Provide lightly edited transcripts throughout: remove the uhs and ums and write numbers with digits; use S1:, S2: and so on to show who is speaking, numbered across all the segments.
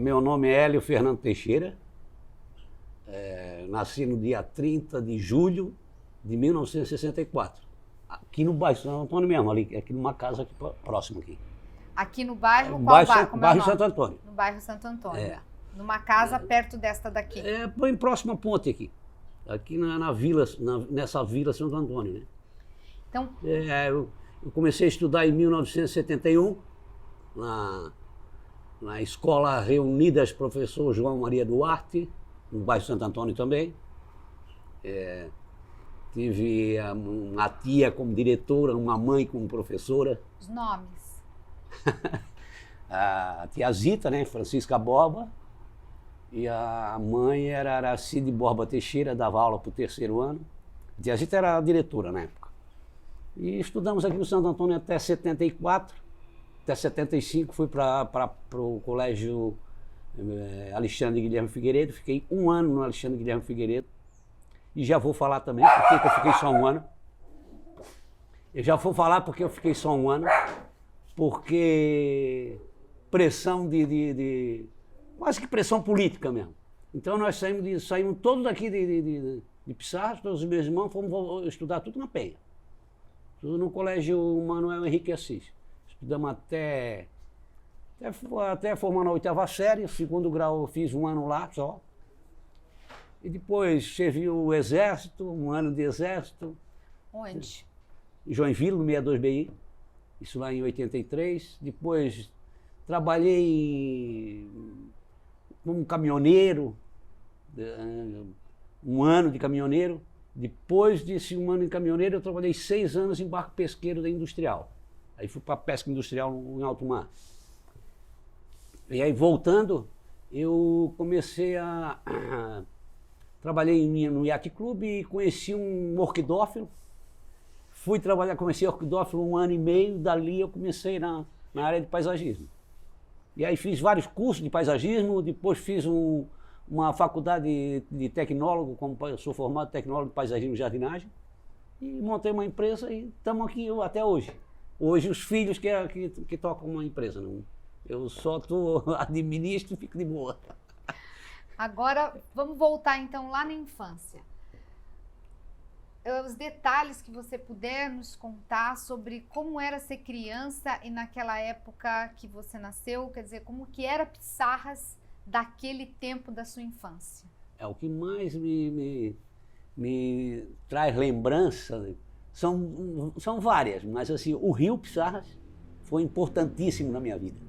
S1: Meu nome é Hélio Fernando Teixeira. Nasci no dia 30 de julho de 1964. Aqui no bairro Santo Antônio mesmo, aqui numa casa aqui próxima aqui.
S2: Aqui no bairro, qual
S1: bairro?
S2: Como
S1: bairro
S2: é o nome?
S1: Santo Antônio.
S2: No bairro Santo Antônio.
S1: É.
S2: Numa casa perto desta daqui.
S1: Bem próximo à ponte aqui. Aqui na vila, nessa vila Santo Antônio, né?
S2: Então,
S1: eu comecei a estudar em 1971, na Escola Reunidas Professor João Maria Duarte, no bairro Santo Antônio também. Tive uma tia como diretora, uma mãe como professora.
S2: Os nomes?
S1: A tia Zita, né, Francisca Borba, e a mãe era Aracide Borba Teixeira, dava aula para o 3º ano. A tia Zita era a diretora na época. E estudamos aqui no Santo Antônio até 74, até 75 fui para o colégio Alexandre Guilherme Figueiredo, fiquei 1 ano no Alexandre Guilherme Figueiredo. E já vou falar também porque eu fiquei só 1 ano. Eu já vou falar porque eu fiquei só 1 ano, porque pressão quase que pressão política mesmo. Então nós saímos todos daqui de Pissarras, todos os meus irmãos, fomos estudar tudo na Penha. Tudo no colégio Manuel Henrique Assis. Estudamos até formar na 8ª série, 2º grau eu fiz 1 ano lá só. E depois servi o exército, 1 ano de exército.
S2: Onde?
S1: Em Joinville, no 62BI, isso lá em 83. Depois trabalhei como caminhoneiro, 1 ano de caminhoneiro. Depois desse 1 ano de caminhoneiro, eu trabalhei 6 anos em barco pesqueiro da Industrial. Aí fui para a pesca industrial em alto mar. E aí, voltando, eu comecei trabalhei no Yacht Club e conheci um orquidófilo. Fui trabalhar, conheci o orquidófilo 1 ano e meio, dali eu comecei na área de paisagismo. E aí fiz vários cursos de paisagismo, depois fiz uma faculdade de tecnólogo, como eu sou formado em tecnólogo de paisagismo e jardinagem, e montei uma empresa e estamos aqui até hoje. Hoje os filhos que tocam uma empresa, não? Eu só administro e fico de boa.
S2: Agora, vamos voltar então lá na infância. Os detalhes que você puder nos contar sobre como era ser criança e naquela época que você nasceu, quer dizer, como que era Pissarras daquele tempo da sua infância.
S1: O que mais me traz lembrança são várias, mas assim, o Rio Pissarras foi importantíssimo na minha vida.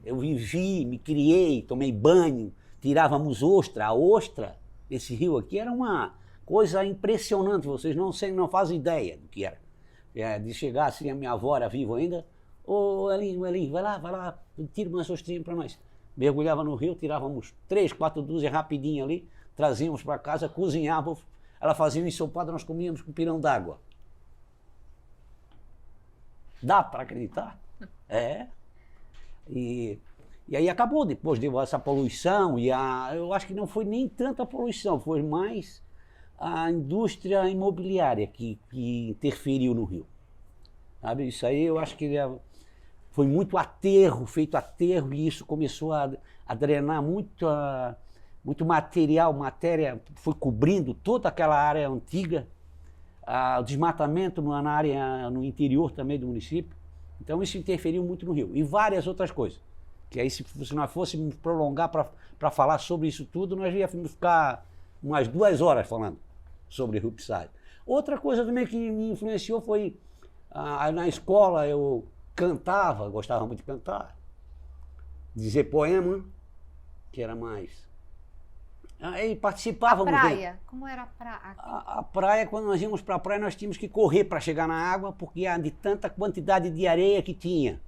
S1: Eu vivi, me criei, tomei banho, tirávamos ostra. A ostra, esse rio aqui, era uma coisa impressionante, vocês não fazem ideia do que era. De chegar assim, a minha avó era viva ainda, ô Elinho, vai lá, tira umas ostrinhas para nós. Mergulhava no rio, tirávamos 3, 4 dúzias rapidinho ali, trazíamos para casa, cozinhávamos, ela fazia um ensopado, nós comíamos com pirão d'água. Dá para acreditar? E aí acabou, depois deu essa poluição, eu acho que não foi nem tanta poluição, foi mais a indústria imobiliária que interferiu no rio. Sabe? Isso aí eu acho que foi muito feito aterro, e isso começou a drenar muito matéria foi cobrindo toda aquela área antiga, o desmatamento na área, no interior também do município. Então isso interferiu muito no rio. E várias outras coisas. Que aí se nós fôssemos prolongar para falar sobre isso tudo, nós íamos ficar umas 2 horas falando sobre o Rio Pissarras. Outra coisa também que me influenciou foi, na escola eu cantava, gostava muito de cantar, dizer poema, que era mais... Aí participávamos.
S2: A praia? Como era a praia?
S1: A praia, quando nós íamos para a praia, nós tínhamos que correr para chegar na água, porque de tanta quantidade de areia que tinha.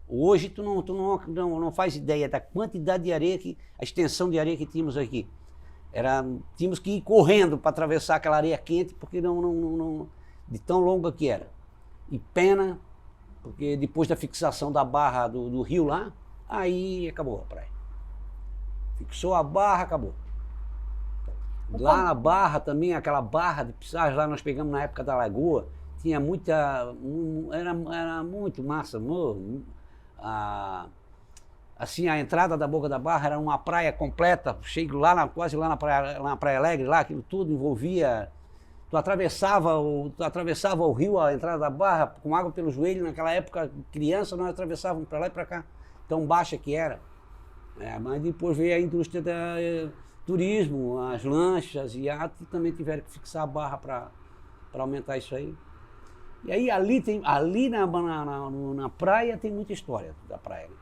S1: Hoje tu não faz ideia da quantidade de areia, a extensão de areia que tínhamos aqui. Tínhamos que ir correndo para atravessar aquela areia quente, porque de tão longa que era. E pena, porque depois da fixação da barra do rio lá, aí acabou a praia. Fixou a barra, acabou. Lá na Barra também, aquela barra de Pissarras, lá nós pegamos na época da Lagoa, tinha muita... Era muito massa. assim, a entrada da Boca da Barra era uma praia completa, chego lá quase lá na Praia Alegre, lá aquilo tudo envolvia. Tu atravessava o rio, a entrada da Barra, com água pelo joelho. Naquela época, criança, nós atravessávamos para lá e para cá, tão baixa que era. Mas depois veio a indústria do turismo, as lanchas, iates, também tiveram que fixar a barra para aumentar isso aí. E aí ali na praia tem muita história da praia. Né?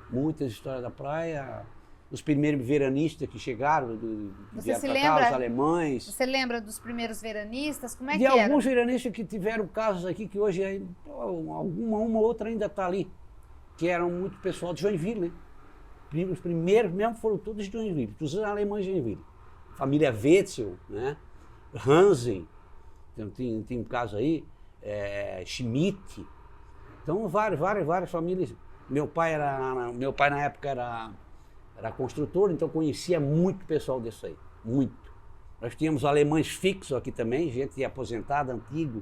S1: Muitas histórias da praia. Os primeiros veranistas que chegaram, vieram para cá, os alemães.
S2: Você lembra dos primeiros veranistas? Como é
S1: que
S2: era?
S1: De alguns veranistas que tiveram casos aqui, que hoje uma outra ainda está ali, que eram muito pessoal de Joinville, né? Os primeiros mesmo foram todos de Joinville, os alemães de Joinville. Família Wetzel, né? Hansen, então, tem um caso aí, Schmidt. Então várias famílias. Meu pai na época era construtor, então conhecia muito pessoal disso aí, muito. Nós tínhamos alemães fixos aqui também, gente aposentada, antigo.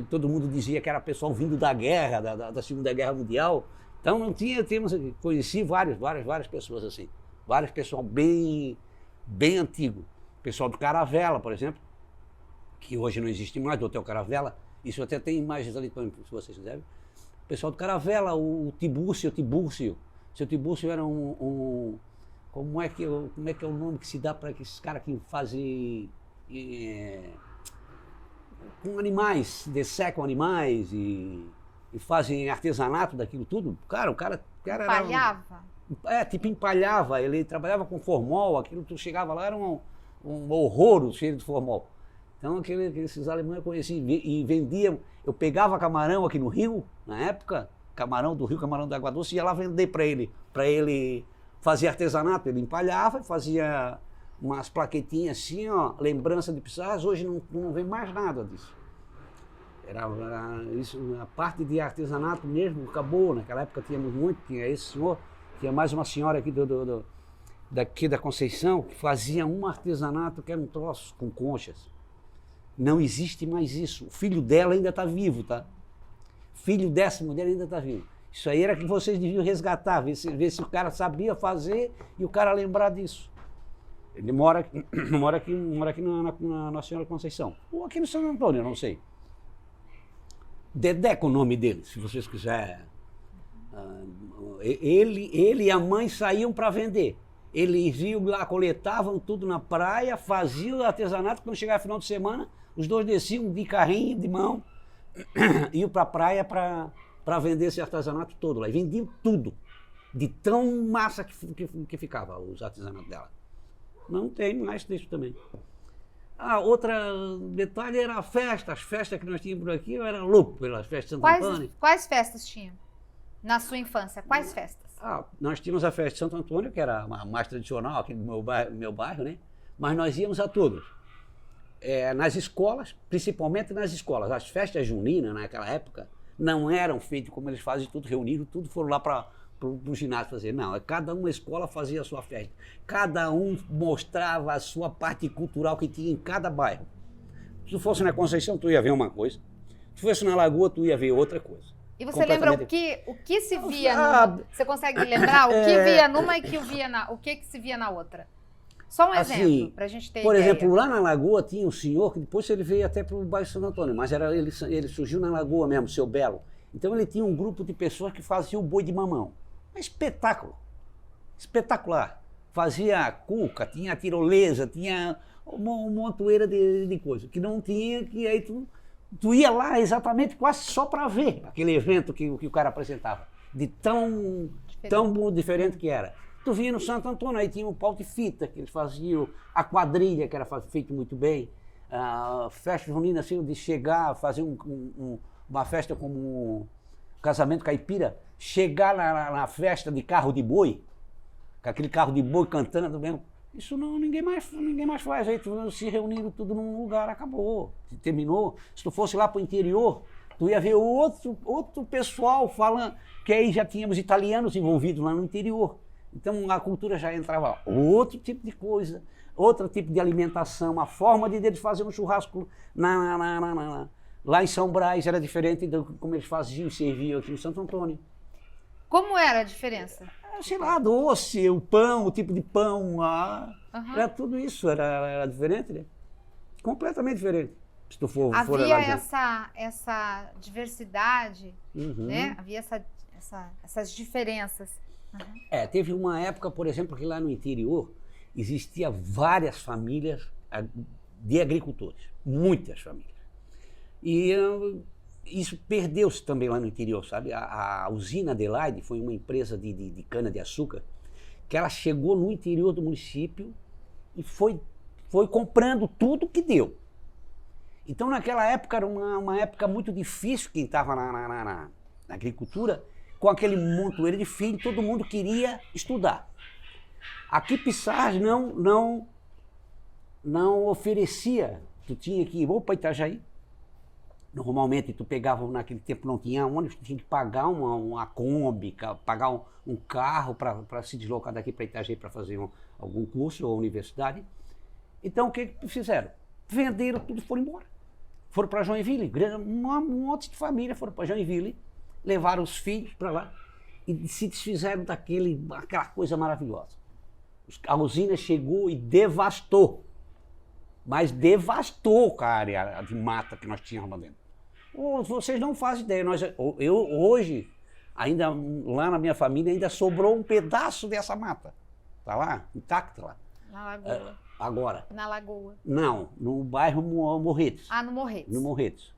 S1: Todo mundo dizia que era pessoal vindo da guerra, da Segunda Guerra Mundial. Então não conheci várias pessoas assim. Vários pessoal bem antigo. Pessoal do Caravela, por exemplo, que hoje não existe mais, do Hotel Caravela. Isso até tem imagens ali, se vocês quiserem. O pessoal do Caravela, o Tibúrcio. Seu Tibúrcio era como é que é o nome que se dá para esses caras que fazem com animais, dessecam animais e fazem artesanato daquilo tudo? Cara, o cara
S2: empalhava?
S1: Tipo empalhava, ele trabalhava com formol, aquilo tu chegava lá, era um horror cheio de formol. Então esses alemães eu conheci e vendiam, eu pegava camarão aqui no Rio, na época, camarão do Rio, camarão da Água Doce, ia lá vender para ele fazer artesanato, ele empalhava e fazia umas plaquetinhas assim, ó, lembrança de Pissarras. Hoje não vem mais nada disso. Era isso, a parte de artesanato mesmo acabou. Naquela época tínhamos muito, tinha esse senhor, tinha mais uma senhora aqui daqui da Conceição que fazia um artesanato que era um troço com conchas. Não existe mais isso. O filho dela ainda está vivo, tá? Filho dessa mulher ainda está vivo. Isso aí era que vocês deviam resgatar, ver se o cara sabia fazer e o cara lembrar disso. Ele mora aqui na Senhora Conceição. Ou aqui no Santo Antônio, eu não sei. Dedeco é o nome dele, se vocês quiserem. Ele e a mãe saíam para vender. Eles iam lá, coletavam tudo na praia, faziam o artesanato. Quando chegava final de semana, os dois desciam de carrinho, de mão, iam para a praia para vender esse artesanato todo lá. E vendiam tudo, de tão massa que ficava os artesanatos dela. Não tem mais disso também. Outra detalhe era a festa. As festas que nós tínhamos por aqui, eu era louco pelas festas de Santo Antônio.
S2: Quais festas tinham na sua infância? Quais festas?
S1: Nós tínhamos a festa de Santo Antônio, que era a mais tradicional aqui no meu bairro, né? Mas nós íamos a todos. Nas escolas, principalmente nas escolas. As festas juninas, naquela época, não eram feitas como eles fazem, tudo reunido, tudo foram lá para o ginásio fazer. Não, cada uma escola fazia a sua festa. Cada um mostrava a sua parte cultural que tinha em cada bairro. Se tu fosse na Conceição, tu ia ver uma coisa. Se fosse na Lagoa, tu ia ver outra coisa.
S2: E você lembra o que se via numa? Você consegue lembrar o que via numa e o que se via na outra? Só um exemplo, para a gente ter
S1: por
S2: ideia.
S1: exemplo, lá na Lagoa tinha um senhor que depois ele veio até para o bairro Santo Antônio, mas ele surgiu na Lagoa mesmo, seu Belo. Então ele tinha um grupo de pessoas que faziam o boi de mamão. Espetáculo, espetacular. Fazia cuca, tinha tirolesa, tinha uma montoeira de coisa que não tinha, que aí tu ia lá exatamente quase só para ver aquele evento que o cara apresentava, de tão diferente que era. Tu vinha no Santo Antônio, aí tinha o pau de fita, que eles faziam, a quadrilha, que era feito muito bem, a festa junina, assim, de chegar, fazer uma festa como um casamento caipira, chegar na festa de carro de boi, com aquele carro de boi cantando mesmo. Isso ninguém mais faz. Aí tu se reuniram tudo num lugar, acabou, terminou. Se tu fosse lá para o interior, tu ia ver outro pessoal falando, que aí já tínhamos italianos envolvidos lá no interior. Então a cultura já entrava outro tipo de coisa, outro tipo de alimentação, a forma de eles fazerem um churrasco lá em São Brás era diferente de como eles faziam e serviam aqui em Santo Antônio.
S2: Como era a diferença?
S1: sei lá, doce, o pão, o tipo de pão, era tudo isso, era diferente, né? Completamente diferente. Se tu for
S2: Havia
S1: analisar.
S2: essa diversidade,
S1: Uhum.
S2: né? Havia essas diferenças.
S1: Teve uma época, por exemplo, que lá no interior existia várias famílias de agricultores, muitas famílias. E isso perdeu-se também lá no interior, sabe? A usina Adelaide foi uma empresa de cana-de-açúcar que ela chegou no interior do município e foi comprando tudo que deu. Então, naquela época, era uma época muito difícil quem estava na agricultura, com aquele montoeiro de filho, todo mundo queria estudar. Aqui Pissarras não oferecia, tu tinha que ir ou para Itajaí, normalmente tu pegava, naquele tempo não tinha ônibus, tu tinha que pagar uma Kombi, pagar um carro para se deslocar daqui para Itajaí para fazer algum curso ou universidade. Então o que fizeram? Venderam tudo e foram embora. Foram para Joinville, um monte de família foram para Joinville, levaram os filhos para lá e se desfizeram daquela coisa maravilhosa. A usina chegou e devastou, mas devastou a área de mata que nós tínhamos lá dentro. Vocês não fazem ideia, eu hoje, ainda lá na minha família, ainda sobrou um pedaço dessa mata. Está lá, intacta lá.
S2: Na Lagoa.
S1: Agora.
S2: Na Lagoa.
S1: Não, no bairro Morretes.
S2: No Morretes.
S1: No Morretes.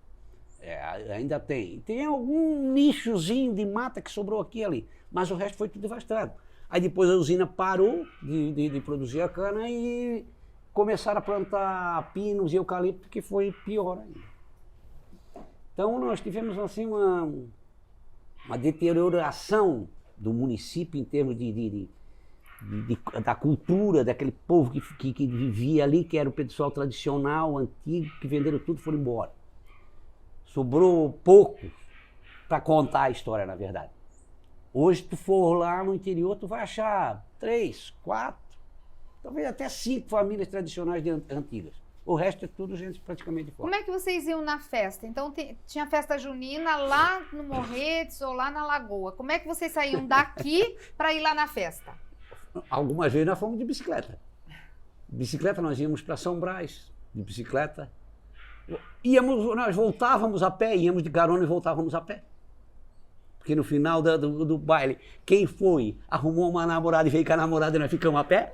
S1: Ainda tem. Tem algum nichozinho de mata que sobrou aqui e ali, mas o resto foi tudo devastado. Aí depois a usina parou de produzir a cana e começaram a plantar pinos e eucalipto, que foi pior ainda. Então nós tivemos assim uma deterioração do município em termos da cultura, daquele povo que vivia ali, que era o pessoal tradicional, antigo, que venderam tudo e foram embora. Sobrou pouco para contar a história, na verdade. Hoje, tu for lá no interior, tu vai achar 3, 4, talvez até 5 famílias tradicionais antigas. O resto é tudo gente praticamente fora.
S2: Como é que vocês iam na festa? Então tinha festa junina lá no Morretes ou lá na Lagoa. Como é que vocês saíam daqui para ir lá na festa?
S1: Algumas vezes nós fomos de bicicleta. Bicicleta, nós íamos para São Brás, de bicicleta. Nós voltávamos a pé, íamos de carona e voltávamos a pé. Porque no final do baile, quem foi, arrumou uma namorada e veio com a namorada e nós ficamos a pé.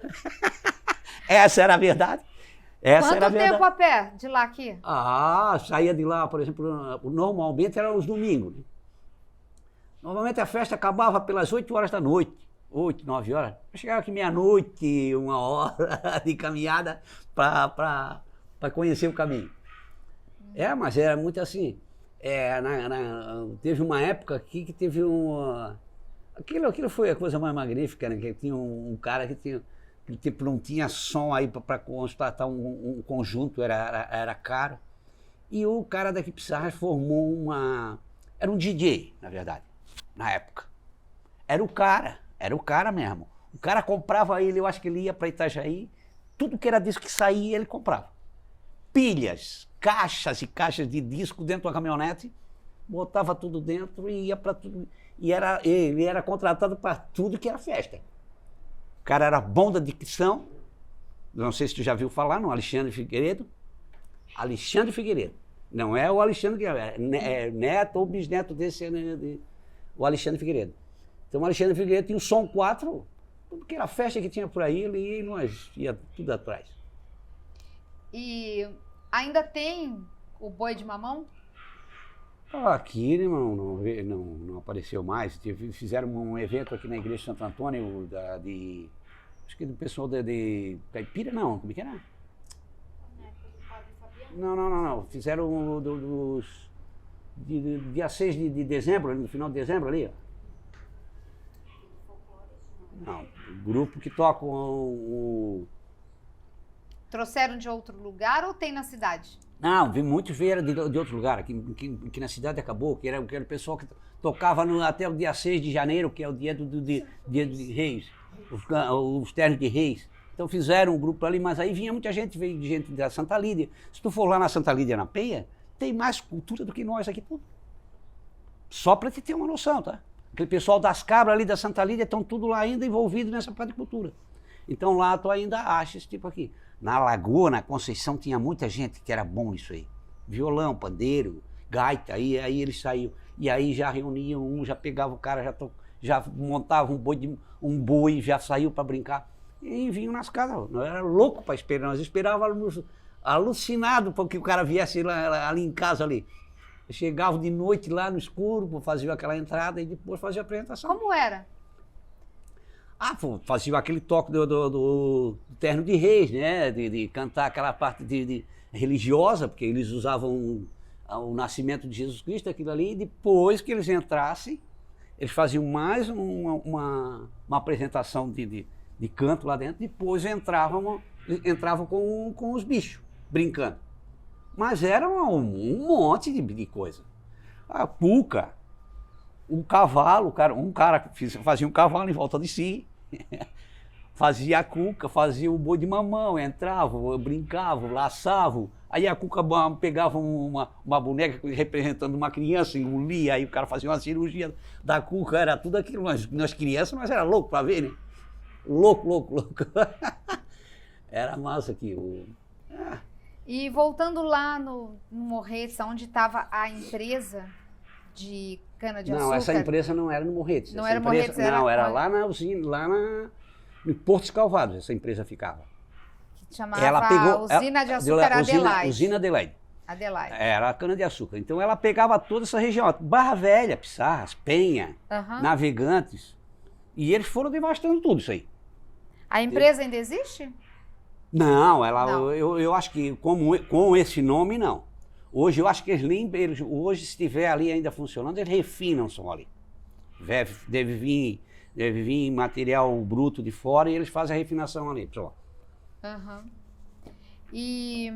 S1: Essa era a verdade.
S2: Quanto tempo a pé de lá aqui?
S1: Saía de lá, por exemplo, normalmente era os domingos. Né? Normalmente a festa acabava pelas 8 horas da noite, 8, 9 horas. Eu chegava aqui meia-noite, 1 hora de caminhada para conhecer o caminho. Mas era muito assim. Teve uma época aqui que teve aquilo foi a coisa mais magnífica, né? Que tinha um cara que tinha... Tipo, não tinha som aí para constatar um conjunto, era caro. E o cara daqui Pissarras formou era um DJ, na verdade, na época. Era o cara mesmo. O cara comprava ele, eu acho que ele ia para Itajaí, tudo que era disco que saía, ele comprava. Pilhas, caixas e caixas de disco dentro da caminhonete, botava tudo dentro e ia para tudo. E ele era contratado para tudo que era festa. O cara era bom da dicção, não sei se tu já viu falar no Alexandre Figueiredo. Alexandre Figueiredo. Não é o Alexandre, é neto ou bisneto desse, o Alexandre Figueiredo. Então o Alexandre Figueiredo tinha o som 4, porque era a festa que tinha por aí, e nós ia tudo atrás.
S2: E ainda tem o boi de mamão?
S1: Aqui, não apareceu mais. Fizeram um evento aqui na igreja de Santo Antônio, acho que do pessoal de Caipira, não, como é que era? Não. Fizeram dia 6 de dezembro, no final de dezembro ali. Ó. Não, o grupo que toca
S2: Trouxeram de outro lugar ou tem na cidade?
S1: Não, muitos vieram de outro lugar, que na cidade acabou, que era o pessoal que tocava até o dia 6 de janeiro, que é o dia de Reis, os ternos de Reis. Então fizeram um grupo ali, mas aí vinha muita gente, veio de gente da Santa Lídia. Se tu for lá na Santa Lídia, na Penha, tem mais cultura do que nós aqui tudo. Só para te ter uma noção, tá? Aquele pessoal das cabras ali da Santa Lídia estão tudo lá ainda envolvido nessa parte de cultura. Então lá tu ainda acha esse tipo aqui. Na Lagoa, na Conceição, tinha muita gente que era bom nisso aí. Violão, pandeiro, gaita, aí eles saíam. E aí já reuniam já pegava o cara, já montava um boi, já saiu para brincar. E vinham nas casas. Nós era louco para esperar, nós esperávamos alucinado porque o cara viesse ali em casa ali. Chegava de noite lá no escuro, fazia aquela entrada e depois fazia a apresentação.
S2: Como era?
S1: Fazia aquele toque do terno de reis, né? De cantar aquela parte religiosa, porque eles usavam o nascimento de Jesus Cristo, aquilo ali, e depois que eles entrassem, eles faziam mais uma apresentação de canto lá dentro, depois entravam com os bichos, brincando. Mas era um monte de coisa. A cuca, um cavalo, um cara fazia um cavalo em volta de si, fazia a cuca, fazia o boi de mamão, entrava, brincava, laçava. Aí a cuca pegava uma boneca representando uma criança, engolia, aí o cara fazia uma cirurgia da cuca, era tudo aquilo. Nós crianças, nós era louco para ver, né? Louco. Era massa aqui.
S2: E voltando lá no Morretes, onde estava a empresa de cana-de-açúcar...
S1: Não, essa empresa não era no Morretes.
S2: Não era Morretes,
S1: não, era lá na usina, em Portos Calvados, essa empresa ficava.
S2: Que chamava Usina de Açúcar Adelaide.
S1: Usina Adelaide.
S2: Adelaide.
S1: Era a cana-de-açúcar. Então ela pegava toda essa região, Barra Velha, Pissarras, Penha, Navegantes, e eles foram devastando tudo isso aí.
S2: A empresa ainda existe?
S1: Não, eu acho que com esse nome, não. Hoje eu acho que hoje, se estiver ali ainda funcionando, eles refinam só ali. Deve vir material bruto de fora e eles fazem a refinação ali, pessoal.
S2: E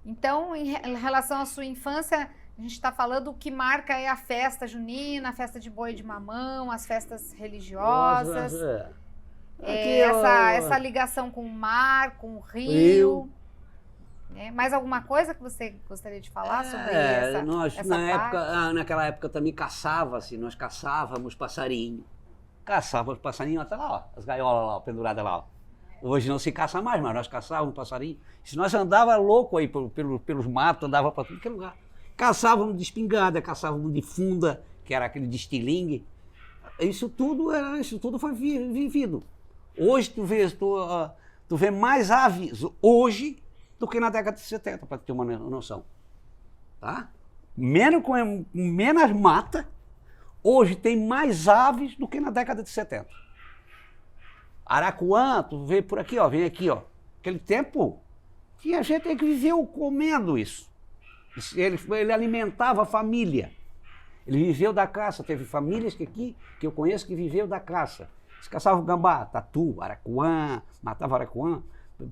S2: então, em relação à sua infância, a gente está falando o que marca é a festa junina, a festa de boi de mamão, as festas religiosas. Essa ligação com o mar, com o rio. Mais alguma coisa que você gostaria de falar sobre essa
S1: naquela época também caçava-se, nós caçávamos passarinho. Caçávamos passarinho até lá, ó, as gaiolas lá, penduradas lá. Ó. Hoje não se caça mais, mas nós caçávamos passarinho. Se nós andava louco aí pelos matos, andava para tudo que é lugar. Caçávamos de espingarda, caçávamos de funda, que era aquele de estilingue. Isso tudo foi vivido. Hoje tu vê mais aves hoje do que na década de 70, para ter uma noção. Tá? Com menos mata, hoje tem mais aves do que na década de 70. Aracuã, tu vê por aqui, ó, vem aqui, ó. Aquele tempo, tinha gente que viveu comendo isso. Ele alimentava a família. Ele viveu da caça. Teve famílias que eu conheço que viveu da caça. Eles caçavam gambá, tatu, aracuã, matavam aracuã,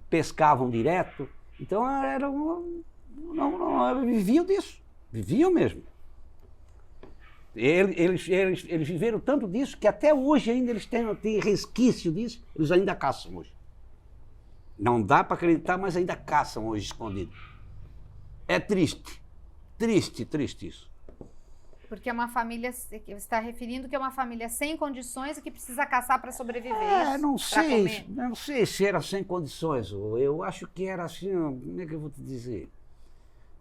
S1: pescavam direto. Então viviam disso, viviam mesmo. Eles viveram tanto disso que até hoje ainda eles têm resquício disso, eles ainda caçam hoje. Não dá para acreditar, mas ainda caçam hoje escondido. É triste isso.
S2: Porque é uma família, você está referindo que é uma família sem condições e que precisa caçar para sobreviver.
S1: Não sei se era sem condições. Eu acho que era assim, como é que eu vou te dizer?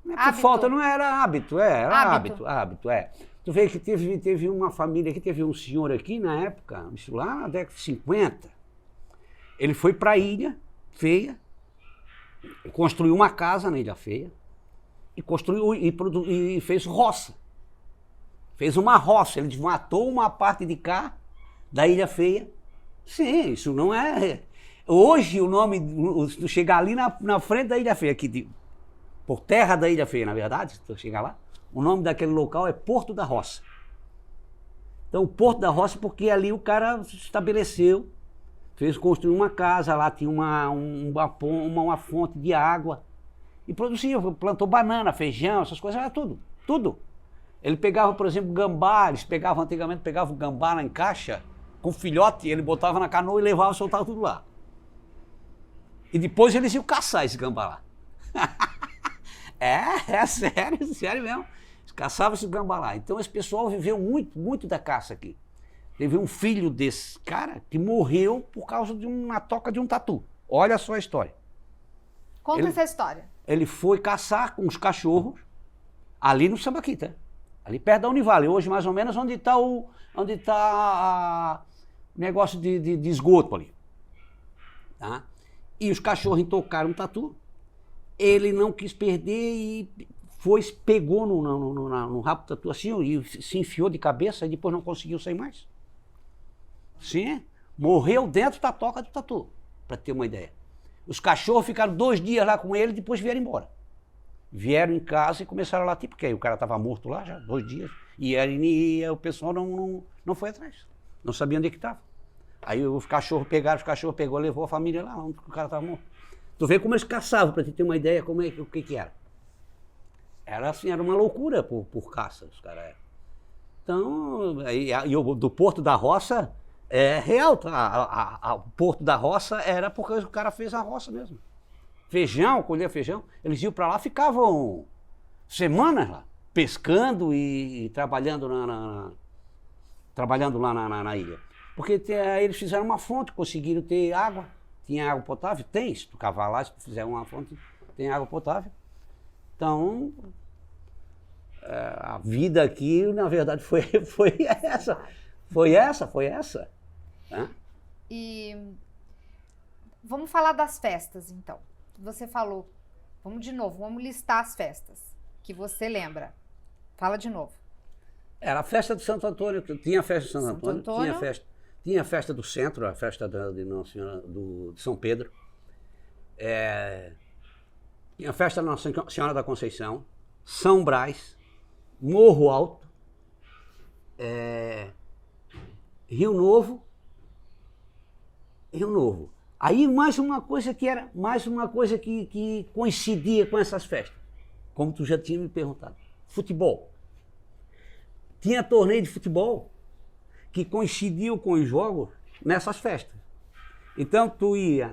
S1: Não é por falta, não era hábito, era hábito. Tu vê que teve uma família aqui, teve um senhor aqui na época, isso lá na década de 50. Ele foi para a Ilha Feia, construiu uma casa na Ilha Feia e fez roça. Fez uma roça, ele matou uma parte de cá da Ilha Feia. Sim, isso não é... Hoje o nome, se tu chegar ali na frente da Ilha Feia, aqui por terra da Ilha Feia, na verdade, se tu chegar lá, o nome daquele local é Porto da Roça. Então, Porto da Roça, porque ali o cara se estabeleceu, construiu uma casa, lá tinha uma fonte de água, e produzia, plantou banana, feijão, essas coisas, era tudo. Ele pegava, por exemplo, gambá, antigamente pegavam gambá lá em caixa, com filhote, ele botava na canoa e levava e soltava tudo lá. E depois eles iam caçar esse gambá lá. É sério mesmo. Caçava-se gambá. Então esse pessoal viveu muito, muito da caça aqui. Teve um filho desse cara que morreu por causa de uma toca de um tatu. Olha só a história.
S2: Conta essa história.
S1: Ele foi caçar com os cachorros ali no Sambaquita, ali perto da Univale, hoje mais ou menos onde está o negócio de esgoto ali. Tá? E os cachorros tocaram um tatu, ele não quis perder e pegou no rabo do tatu assim e se enfiou de cabeça e depois não conseguiu sair mais. Sim, morreu dentro da toca do tatu, para ter uma ideia. Os cachorros ficaram 2 dias lá com ele e depois vieram embora. Vieram em casa e começaram a latir, porque aí o cara estava morto lá já, 2 dias, e o pessoal não foi atrás, não sabia onde é que estava. Aí os cachorros pegou, levou a família lá onde o cara estava morto. Tu vê como eles caçavam, para ter uma ideia como o que era. Era assim, era uma loucura por caça, os caras eram. Então, do Porto da Roça, é real, tá? O Porto da Roça era porque o cara fez a roça mesmo. Feijão, colher feijão, eles iam para lá, ficavam semanas lá, pescando e trabalhando lá na ilha. Porque eles fizeram uma fonte, conseguiram ter água, tinha água potável, tem, se tu cavar lá, se tu fizer uma fonte, tem água potável. Então, a vida aqui, na verdade, foi essa. Né?
S2: E vamos falar das festas, então. Você falou, vamos listar as festas que você lembra. Fala de novo.
S1: Era a festa de Santo Antônio, tinha a festa de Santo Antônio. Tinha a festa do centro, a festa de Nossa Senhora de São Pedro. Tinha a festa da Nossa Senhora da Conceição, São Brás, Morro Alto, Rio Novo. Aí mais uma coisa que coincidia com essas festas, como tu já tinha me perguntado, futebol. Tinha torneio de futebol que coincidiu com os jogos nessas festas. Então tu ia,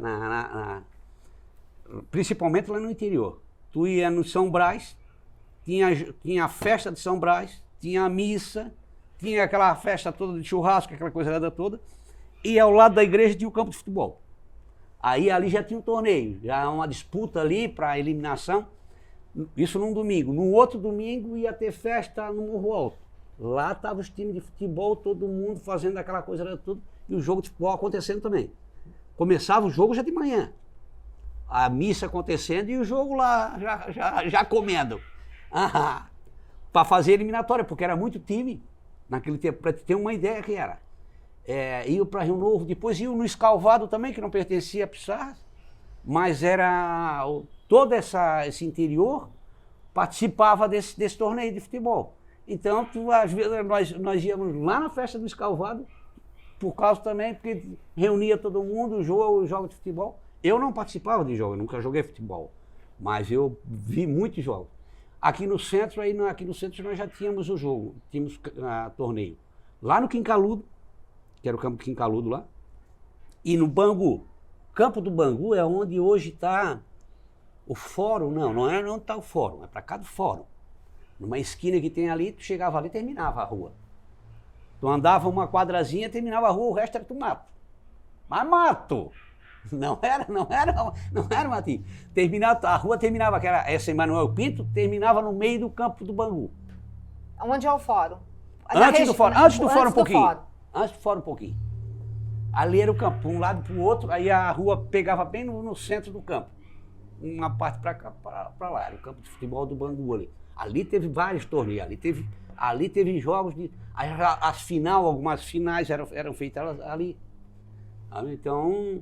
S1: principalmente lá no interior, tu ia no São Brás, tinha a festa de São Brás, tinha a missa, tinha aquela festa toda de churrasco, aquela coisa toda, e ao lado da igreja tinha o campo de futebol. Aí ali já tinha um torneio, já uma disputa ali para eliminação, isso num domingo. No outro domingo ia ter festa no Morro Alto. Lá estavam os times de futebol, todo mundo fazendo aquela coisa toda, e o jogo de futebol acontecendo também. Começava o jogo já de manhã, a missa acontecendo e o jogo lá já comendo. Para fazer eliminatória, porque era muito time naquele tempo, para ter uma ideia que era. Ia para Rio Novo, depois ia no Escalvado também, que não pertencia a Pissarras, mas era todo esse interior participava desse torneio de futebol. Então, às vezes, nós íamos lá na festa do Escalvado, por causa também, porque reunia todo mundo, jogo de futebol. Eu não participava de jogo, eu nunca joguei futebol, mas eu vi muitos jogos. Aqui no centro nós já tínhamos o jogo, tínhamos torneio. Lá no Quincaludo, que era o campo Quincaludo lá, e no Bangu. Campo do Bangu é onde hoje está o fórum, não é onde está o fórum, é para cá do fórum. Numa esquina que tem ali, tu chegava ali e terminava a rua. Tu andava uma quadrazinha, terminava a rua, o resto era tu mato. Mas mato! Não era matinho. A rua terminava, essa Emanuel Pinto, terminava no meio do campo do Bangu.
S2: Onde é o fórum?
S1: Antes do fórum um pouquinho. Ali era o campo, para um lado e para o outro, aí a rua pegava bem no centro do campo. Uma parte para cá, para lá, era o campo de futebol do Bangu ali. Ali teve vários torneios, ali teve jogos de... Algumas finais eram feitas ali. Então,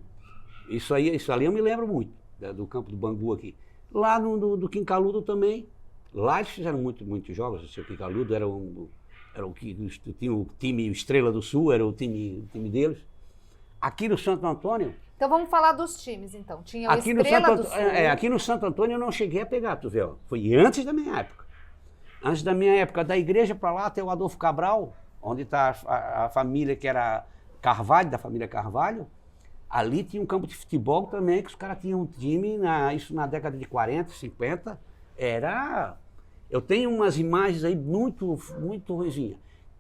S1: isso ali eu me lembro muito, do campo do Bangu aqui. Lá do Quincaludo também, lá eles fizeram muitos jogos. O seu Quincaludo era o que tinha o time Estrela do Sul, era o time deles. Aqui no Santo Antônio...
S2: Então vamos falar dos times, então. Tinha o Estrela do Sul.
S1: Aqui no Santo Antônio eu não cheguei a pegar, tu vê, ó. Foi antes da minha época. Antes da minha época, da igreja para lá até o Adolfo Cabral, onde está a família que era Carvalho, da família Carvalho. Ali tinha um campo de futebol também, que os caras tinham um time, isso na década de 40, 50, Eu tenho umas imagens aí muito ruinzinhas.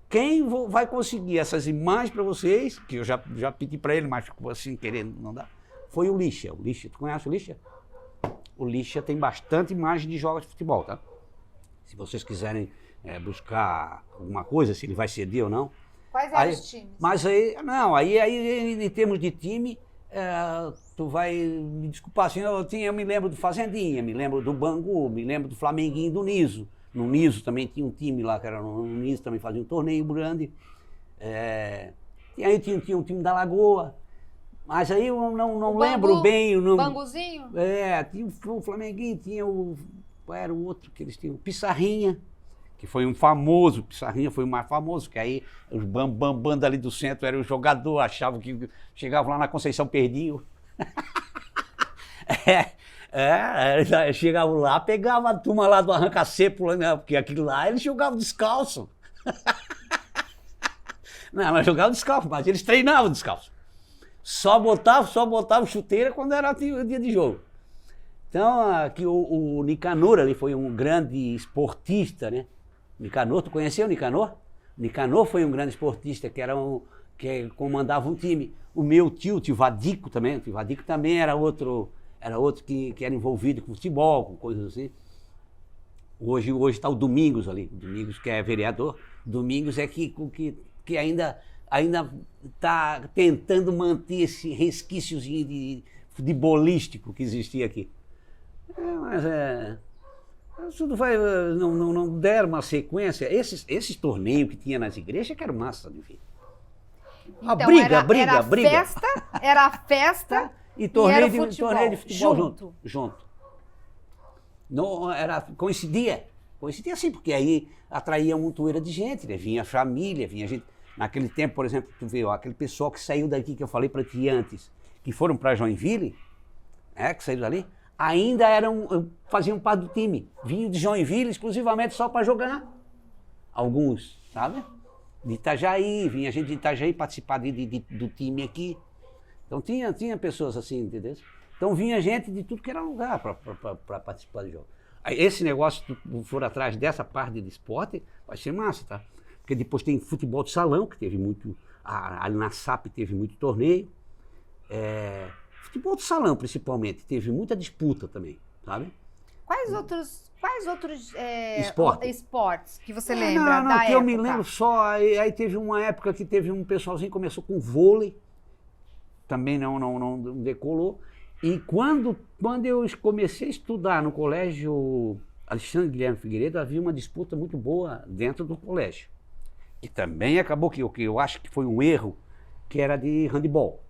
S1: Quem vai conseguir essas imagens para vocês, que eu já pedi para ele, mas ficou assim, querendo, não dá, foi o Lixa. O Lixa, tu conhece o Lixa? O Lixa tem bastante imagem de jogos de futebol, tá? Se vocês quiserem buscar alguma coisa, se ele vai ceder ou não.
S2: Quais eram os times?
S1: Mas aí, não, aí em termos de time, tu vai me desculpar, assim, eu me lembro do Fazendinha, me lembro do Bangu, me lembro do Flamenguinho do Niso. No Niso também tinha um time lá, que era no Niso, também fazia um torneio grande. E aí tinha um time da Lagoa. Mas aí eu não lembro bem o nome.
S2: Banguzinho?
S1: Tinha o Flamenguinho, tinha era o outro que eles tinham, o Pissarrinha, que foi um famoso, Pissarrinha foi o mais famoso, que aí os bambam ali do centro era o jogador, achavam que chegavam lá na Conceição perdiam. Chegavam lá, pegavam a turma lá do arranca-cepo, né, porque aquilo lá eles jogavam descalço. Não, mas jogavam descalço, mas eles treinavam descalço. Só botavam chuteira quando era o dia de jogo. Então, aqui o Nicanor ali foi um grande esportista, né? Nicanor, tu conheceu o Nicanor? Nicanor foi um grande esportista que comandava um time. O meu tio Vadico também, era outro que era envolvido com futebol, com coisas assim. Hoje está o Domingos ali, Domingos que é vereador. Domingos é que ainda está tentando manter esse resquíciozinho de futebolístico que existia aqui. Tudo não deram uma sequência. Esses torneios que tinha nas igrejas que eram massa de ver.
S2: Então, era festa
S1: e torneio
S2: de
S1: futebol junto. Não, coincidia assim, porque aí atraía uma montoeira de gente, né? Vinha família, vinha gente. Naquele tempo, por exemplo, tu vê, aquele pessoal que saiu daqui, que eu falei para ti antes, que foram para Joinville, que saíram dali, ainda faziam parte do time. Vinham de Joinville exclusivamente só para jogar. Alguns, sabe? De Itajaí, vinha gente de Itajaí participar do time aqui. Então tinha pessoas assim, entendeu? Então vinha gente de tudo que era lugar para participar do jogo. Esse negócio, se tu for atrás dessa parte de esporte, vai ser massa, tá? Porque depois tem futebol de salão, que teve muito, ali na SAP teve muito torneio. Futebol de salão, principalmente, teve muita disputa também, sabe?
S2: Quais outros esportes que você
S1: lembra
S2: da época?
S1: Eu me lembro só, aí teve uma época que teve um pessoalzinho que começou com vôlei, também não decolou. E quando eu comecei a estudar no colégio Alexandre Guilherme Figueiredo, havia uma disputa muito boa dentro do colégio. E também acabou que eu acho que foi um erro, que era de handebol.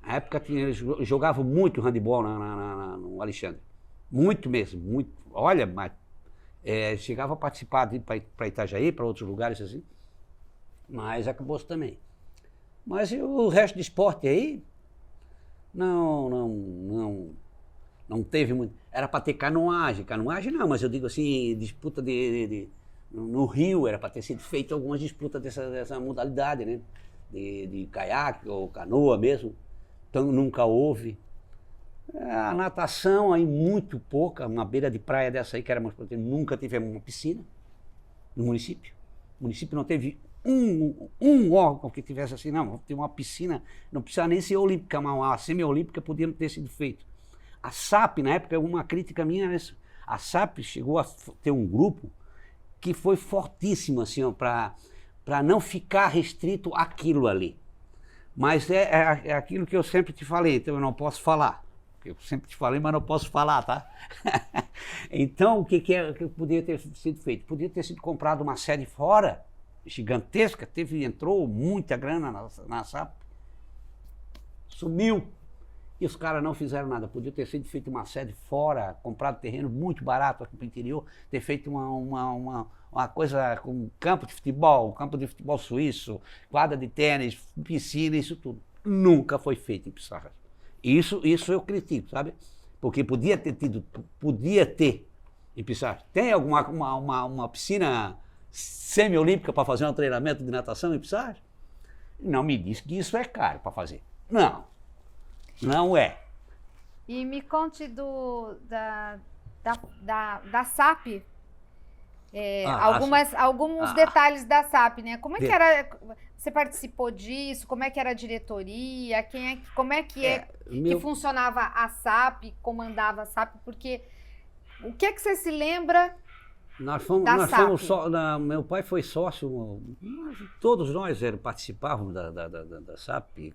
S1: Na época eles jogavam muito handebol no Alexandre. Muito mesmo, muito. Olha, mas chegava a participar para Itajaí, para outros lugares assim, mas acabou-se também. Mas o resto de esporte aí, não teve muito. Era para ter canoagem não, mas eu digo assim, disputa no Rio, era para ter sido feita algumas disputas dessa modalidade, né? De caiaque ou canoa mesmo. Então nunca houve. A natação aí muito pouca, uma beira de praia dessa aí, que era mais protegida, nunca tivemos uma piscina no município. O município não teve um órgão que tivesse assim, não, tem uma piscina, não precisava nem ser olímpica, mas uma semi-olímpica podia ter sido feito. A SAP, na época, uma crítica minha era isso. A SAP chegou a ter um grupo que foi fortíssimo, assim, para não ficar restrito àquilo ali. Mas é aquilo que eu sempre te falei, então eu não posso falar. Eu sempre te falei, mas não posso falar, tá? Então, o que poderia ter sido feito? Podia ter sido comprado uma sede fora, gigantesca, entrou muita grana na SAP, sumiu, e os caras não fizeram nada. Podia ter sido feito uma sede fora, comprado terreno muito barato aqui para o interior, ter feito uma coisa com campo de futebol suíço, quadra de tênis, piscina, isso tudo. Nunca foi feito em Pissarras. Isso eu critico, sabe? Porque podia ter em Pissarras. Tem uma piscina semi-olímpica para fazer um treinamento de natação em Pissarras? Não me diz que isso é caro para fazer. Não é.
S2: E me conte da SAP, alguns detalhes da SAP, né? Como é que era? Você participou disso? Como é que era a diretoria? Como é que funcionava a SAP, comandava a SAP? Porque o que é que você se lembra da SAP?
S1: Meu pai foi sócio, todos nós participávamos da SAP,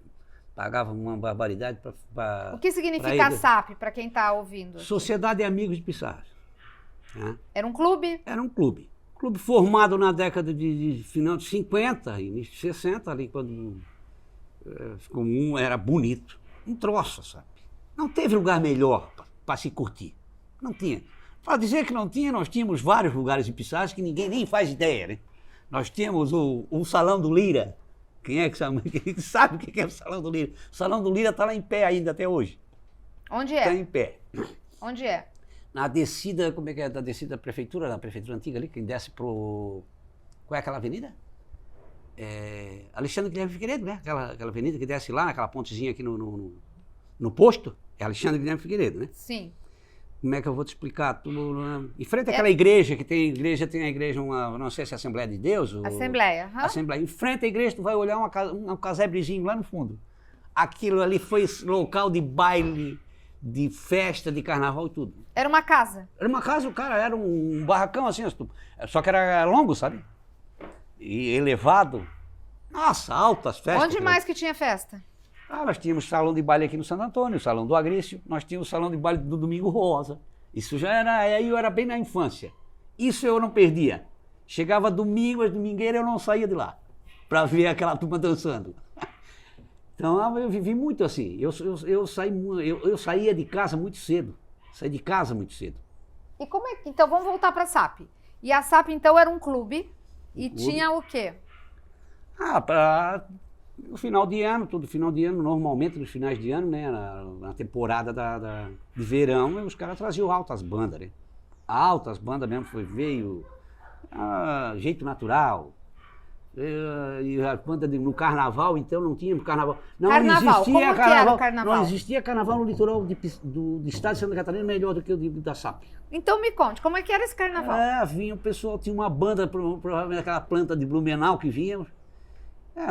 S1: pagavam uma barbaridade para.
S2: O que significa a SAP, para quem está ouvindo?
S1: Sociedade de Amigos de Pissarras.
S2: Era um clube?
S1: Era um clube. Clube formado na década de final de 50, início de 60, ali quando era bonito. Um troço, sabe? Não teve lugar melhor para se curtir. Não tinha. Para dizer que não tinha, nós tínhamos vários lugares em Pissarras que ninguém nem faz ideia, né? Nós tínhamos o Salão do Lira. Quem é que sabe o que é o Salão do Lira? O Salão do Lira está lá em pé ainda até hoje.
S2: Onde é?
S1: Está em pé.
S2: Onde é?
S1: Na descida, como é que é? Da descida da prefeitura antiga ali, quem desce pro... Qual é aquela avenida? Alexandre Guilherme Figueiredo, né? Aquela avenida que desce lá, naquela pontezinha aqui no posto. É Alexandre Guilherme Figueiredo, né?
S2: Sim.
S1: Como é que eu vou te explicar? Em frente àquela igreja, que tem a igreja, não sei se é Assembleia de Deus.
S2: Assembleia.
S1: Assembleia. Em frente à igreja, tu vai olhar um casebrezinho lá no fundo. Aquilo ali foi local de baile, de festa, de carnaval e tudo.
S2: Era uma casa?
S1: Era uma casa, o cara era um barracão assim, só que era longo, sabe? E elevado. Nossa, altas festas.
S2: Onde mais que tinha festa?
S1: Nós tínhamos salão de baile aqui no Santo Antônio, o salão do Agrício, nós tínhamos o salão de baile do Domingo Rosa. Isso já era, aí eu era bem na infância. Isso eu não perdia. Chegava domingo, as domingueiras, eu não saía de lá, para ver aquela turma dançando. Então eu vivi muito assim, eu saía de casa muito cedo,
S2: E como é que, então vamos voltar para a SAP. E a SAP então era um clube e tinha o quê?
S1: No final de ano, todo final de ano, normalmente nos finais de ano, né, na temporada de verão, os caras traziam altas bandas, né? Altas bandas mesmo, veio Jeito Natural. E a banda no carnaval, então não tinha carnaval. Não existia carnaval. Não existia carnaval no litoral do estado de Santa Catarina melhor do que o da SAP.
S2: Então me conte, como é que era esse carnaval?
S1: Vinha o pessoal, tinha uma banda, provavelmente aquela planta de Blumenau que vinha.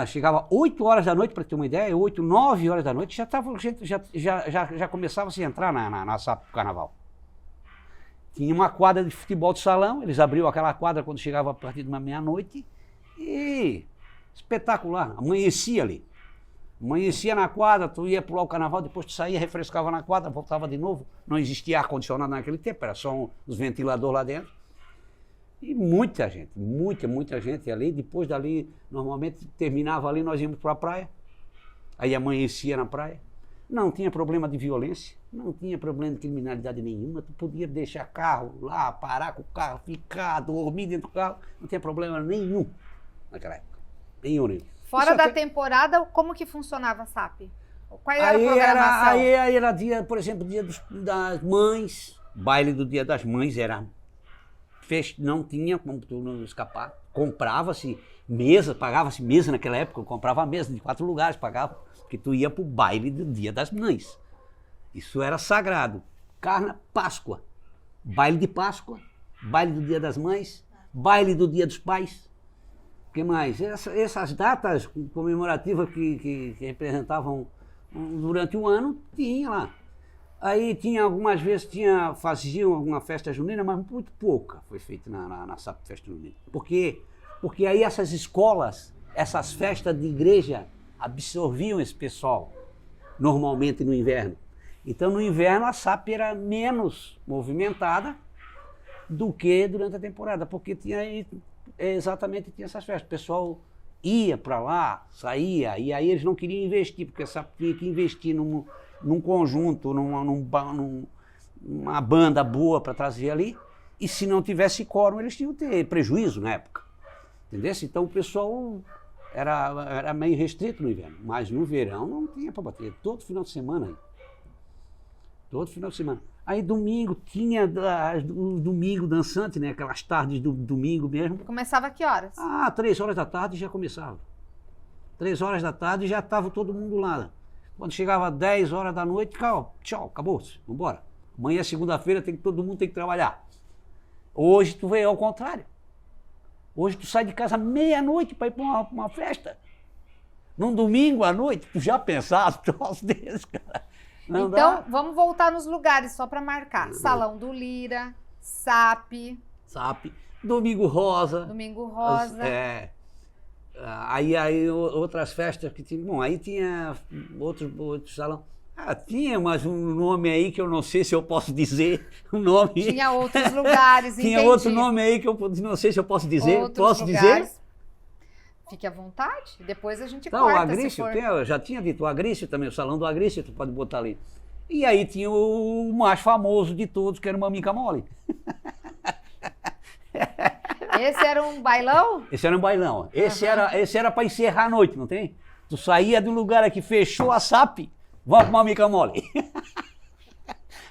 S1: Chegava 8 horas da noite, para ter uma ideia, 8, 9 horas da noite, já começava a se entrar na SAP do carnaval. Tinha uma quadra de futebol de salão, eles abriam aquela quadra quando chegava a partir de uma meia-noite, e espetacular, amanhecia ali. Amanhecia na quadra, tu ia pular o carnaval, depois tu saía, refrescava na quadra, voltava de novo. Não existia ar-condicionado naquele tempo, era só os ventiladores lá dentro. E muita gente ali. Depois dali, normalmente terminava ali, nós íamos para a praia. Aí amanhecia na praia. Não tinha problema de violência, não tinha problema de criminalidade nenhuma. Tu podia deixar carro lá, parar com o carro, ficar, dormir dentro do carro. Não tinha problema nenhum naquela época. Nenhum.
S2: Fora da temporada, como que funcionava a SAP? Qual era a programação?
S1: Aí era dia, por exemplo, dia das mães. Baile do Dia das Mães era... Não tinha como tu não escapar. Comprava-se mesa, pagava-se mesa naquela época. Eu comprava a mesa de 4 lugares, pagava, porque tu ia pro baile do Dia das Mães. Isso era sagrado. Páscoa, baile de Páscoa, baile do Dia das Mães, baile do Dia dos Pais. O que mais? Essas datas comemorativas que representavam durante o ano, tinha lá. Aí tinha, algumas vezes, faziam alguma festa junina, mas muito pouca foi feita na SAP Festa Junina. Porque aí essas escolas, essas festas de igreja, absorviam esse pessoal, normalmente no inverno. Então no inverno a SAP era menos movimentada do que durante a temporada, porque tinha essas festas. O pessoal ia para lá, saía, e aí eles não queriam investir, porque a SAP tinha que investir num conjunto, numa banda boa para trazer ali, e se não tivesse quórum, eles tinham que ter prejuízo na época. Entendeu? Então o pessoal era meio restrito no inverno, mas no verão não tinha para bater, todo final de semana. Todo final de semana. Aí domingo tinha o domingo dançante, né? Aquelas tardes do domingo mesmo.
S2: Começava a que horas?
S1: 3 horas da tarde já começava. 3 horas da tarde já estava todo mundo lá. Quando chegava 10 horas da noite, tchau, acabou-se, vambora. Amanhã, segunda-feira, todo mundo tem que trabalhar. Hoje tu vê ao contrário. Hoje tu sai de casa meia-noite para ir para uma festa. Num domingo à noite, tu já pensaste um troço desse, cara? Não
S2: então,
S1: dá.
S2: vamos voltar nos lugares só para marcar. Salão do Lira, SAP.
S1: SAP, Domingo Rosa.
S2: Domingo Rosa.
S1: Aí outras festas que tinha. Bom, aí tinha outro salão. Tinha, mas um nome aí que eu não sei se eu posso dizer. Um nome.
S2: Tinha outros lugares,
S1: Tinha outro nome aí que eu não sei se eu posso dizer.
S2: Outros
S1: posso
S2: lugares.
S1: dizer?
S2: Fique à vontade, depois a gente
S1: Então,
S2: corta,
S1: o Agrício, eu já tinha dito, o Agrício também, o salão do Agrício, tu pode botar ali. E aí tinha o mais famoso de todos, que era o Mamica Mole.
S2: Esse era um bailão?
S1: Esse era um bailão. Esse era para encerrar a noite, não tem? Tu saía de um lugar aqui, fechou a SAP, vamos pro Mamica Mole.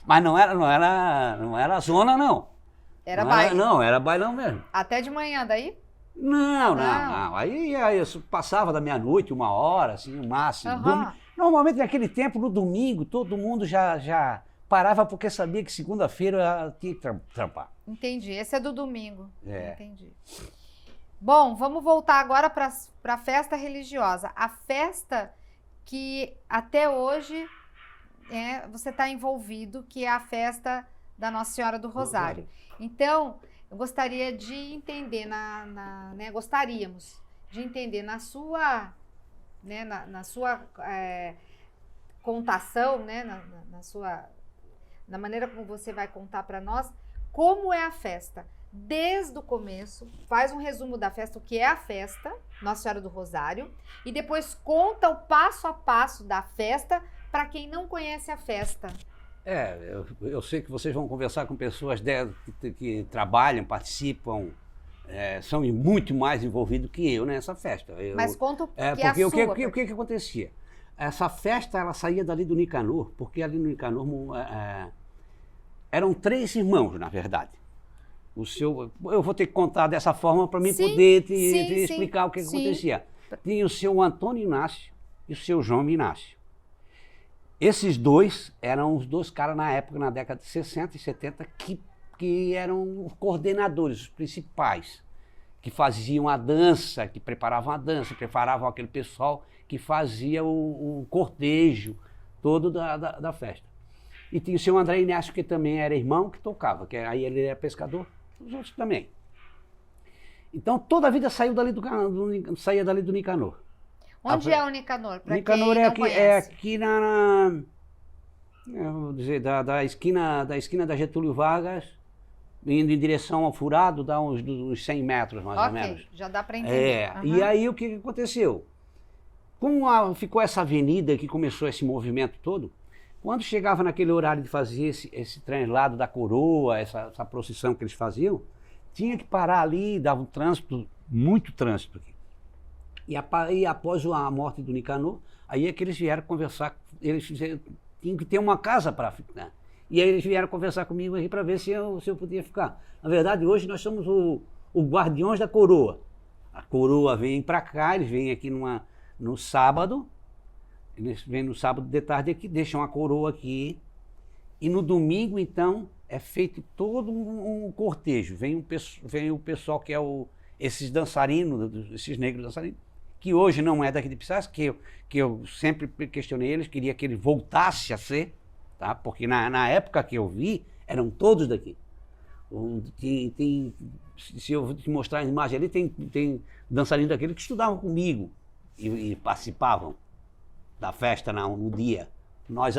S1: Mas não era zona, não.
S2: Era baile?
S1: Não, era bailão mesmo.
S2: Até de manhã, daí?
S1: Não. Aí eu passava da meia-noite, 1 hora, assim, o máximo. Normalmente naquele tempo, no domingo, todo mundo já parava porque sabia que segunda-feira tinha que trampar.
S2: Entendi. Esse é do domingo.
S1: É.
S2: Entendi. Bom, vamos voltar agora para a festa religiosa. A festa que até hoje você está envolvido, que é a festa da Nossa Senhora do Rosário. Então, eu gostaria de entender, gostaríamos de entender na sua, na sua contação, na maneira como você vai contar para nós, como é a festa. Desde o começo, faz um resumo da festa, o que é a festa, Nossa Senhora do Rosário, e depois conta o passo a passo da festa para quem não conhece a festa.
S1: Eu sei que vocês vão conversar com pessoas que trabalham, participam, são muito mais envolvidos que eu nessa festa.
S2: Mas conta o que é a
S1: porque
S2: sua.
S1: o que acontecia? Essa festa, ela saía dali do Nicanor, porque ali no Nicanor eram 3 irmãos, na verdade. Eu vou ter que contar dessa forma para mim poder te explicar o que acontecia. Tinha o seu Antônio Inácio e o seu João Inácio. Esses 2 eram os 2 caras na época, na década de 60 e 70, que eram os coordenadores, os principais, que faziam a dança, que preparavam a dança, preparavam aquele pessoal que fazia o cortejo todo da festa. E tinha o seu André Inácio, que também era irmão, que tocava, que aí ele era pescador, os outros também. Então toda a vida saía dali do Nicanor.
S2: Onde é o Nicanor?
S1: Nicanor é aqui vou dizer, da esquina da Getúlio Vargas, indo em direção ao Furado, dá uns 100 metros mais ou menos.
S2: Já dá para entender.
S1: E aí o que aconteceu? Como ficou essa avenida que começou esse movimento todo, quando chegava naquele horário de fazer esse translado da coroa, essa procissão que eles faziam, tinha que parar ali, dava um trânsito, muito trânsito aqui. E após a morte do Nicanor, aí é que eles vieram conversar, tinham que ter uma casa para ficar. E aí eles vieram conversar comigo aqui para ver se eu podia ficar. Na verdade, hoje nós somos o guardiões da coroa. A coroa vem para cá, eles vêm aqui no sábado, eles vêm no sábado de tarde aqui, deixam a coroa aqui, e no domingo, então, é feito todo um cortejo. Vem o pessoal que é esses dançarinos, esses negros dançarinos, que hoje não é daqui de Pissarras, que eu sempre questionei eles, queria que ele voltasse a ser, tá? Porque na época que eu vi, eram todos daqui. Se eu te mostrar a imagem ali, tem dançarinos daqueles que estudavam comigo e participavam da festa no dia. Nós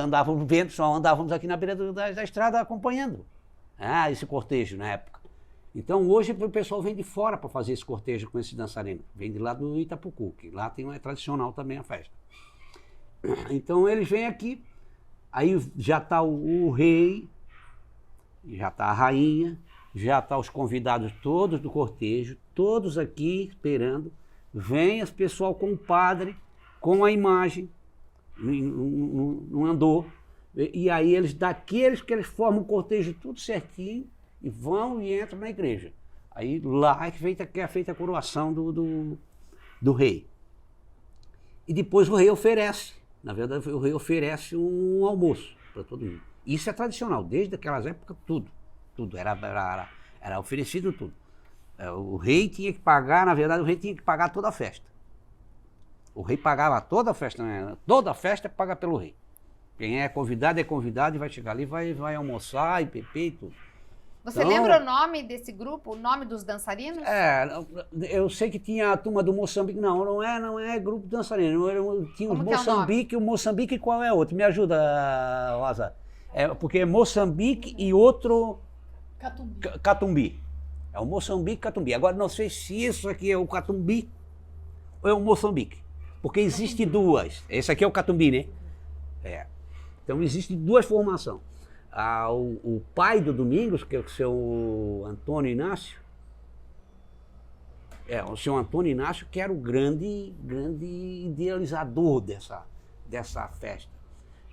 S1: só andávamos aqui na beira da estrada acompanhando esse cortejo na época. Então hoje o pessoal vem de fora para fazer esse cortejo com esse dançarino. Vem de lá do Itapucu, que lá é tradicional também a festa. Então eles vêm aqui, aí já está o rei, já está a rainha, já está os convidados todos do cortejo, todos aqui esperando. Vem esse pessoal com o padre, com a imagem, no andor, e aí daqueles que eles formam o cortejo tudo certinho, e vão e entram na igreja. Aí lá é feita a coroação do rei. E depois o rei oferece, na verdade o rei oferece um almoço para todo mundo. Isso é tradicional, desde aquelas épocas tudo era oferecido tudo. O rei tinha que pagar, na verdade, o rei tinha que pagar toda a festa. O rei pagava toda a festa, né? Toda a festa é paga pelo rei. Quem é convidado e vai chegar ali, vai almoçar e beber e tudo.
S2: Você
S1: Então,
S2: lembra o nome desse grupo, o nome dos dançarinos?
S1: Eu sei que tinha a turma do Moçambique. Não é grupo dançarino. Tinha os
S2: Como que é o
S1: Moçambique, o Moçambique qual é outro? Me ajuda, Rosa. Porque é Moçambique e outro... Catumbi. É o Moçambique e Catumbi. Agora não sei se isso aqui é o Catumbi ou é o Moçambique. Porque existe duas. Esse aqui é o Catumbi, né? Então existem duas formações. O pai do Domingos, que é o seu Antônio Inácio, o seu Antônio Inácio, que era o grande idealizador dessa festa.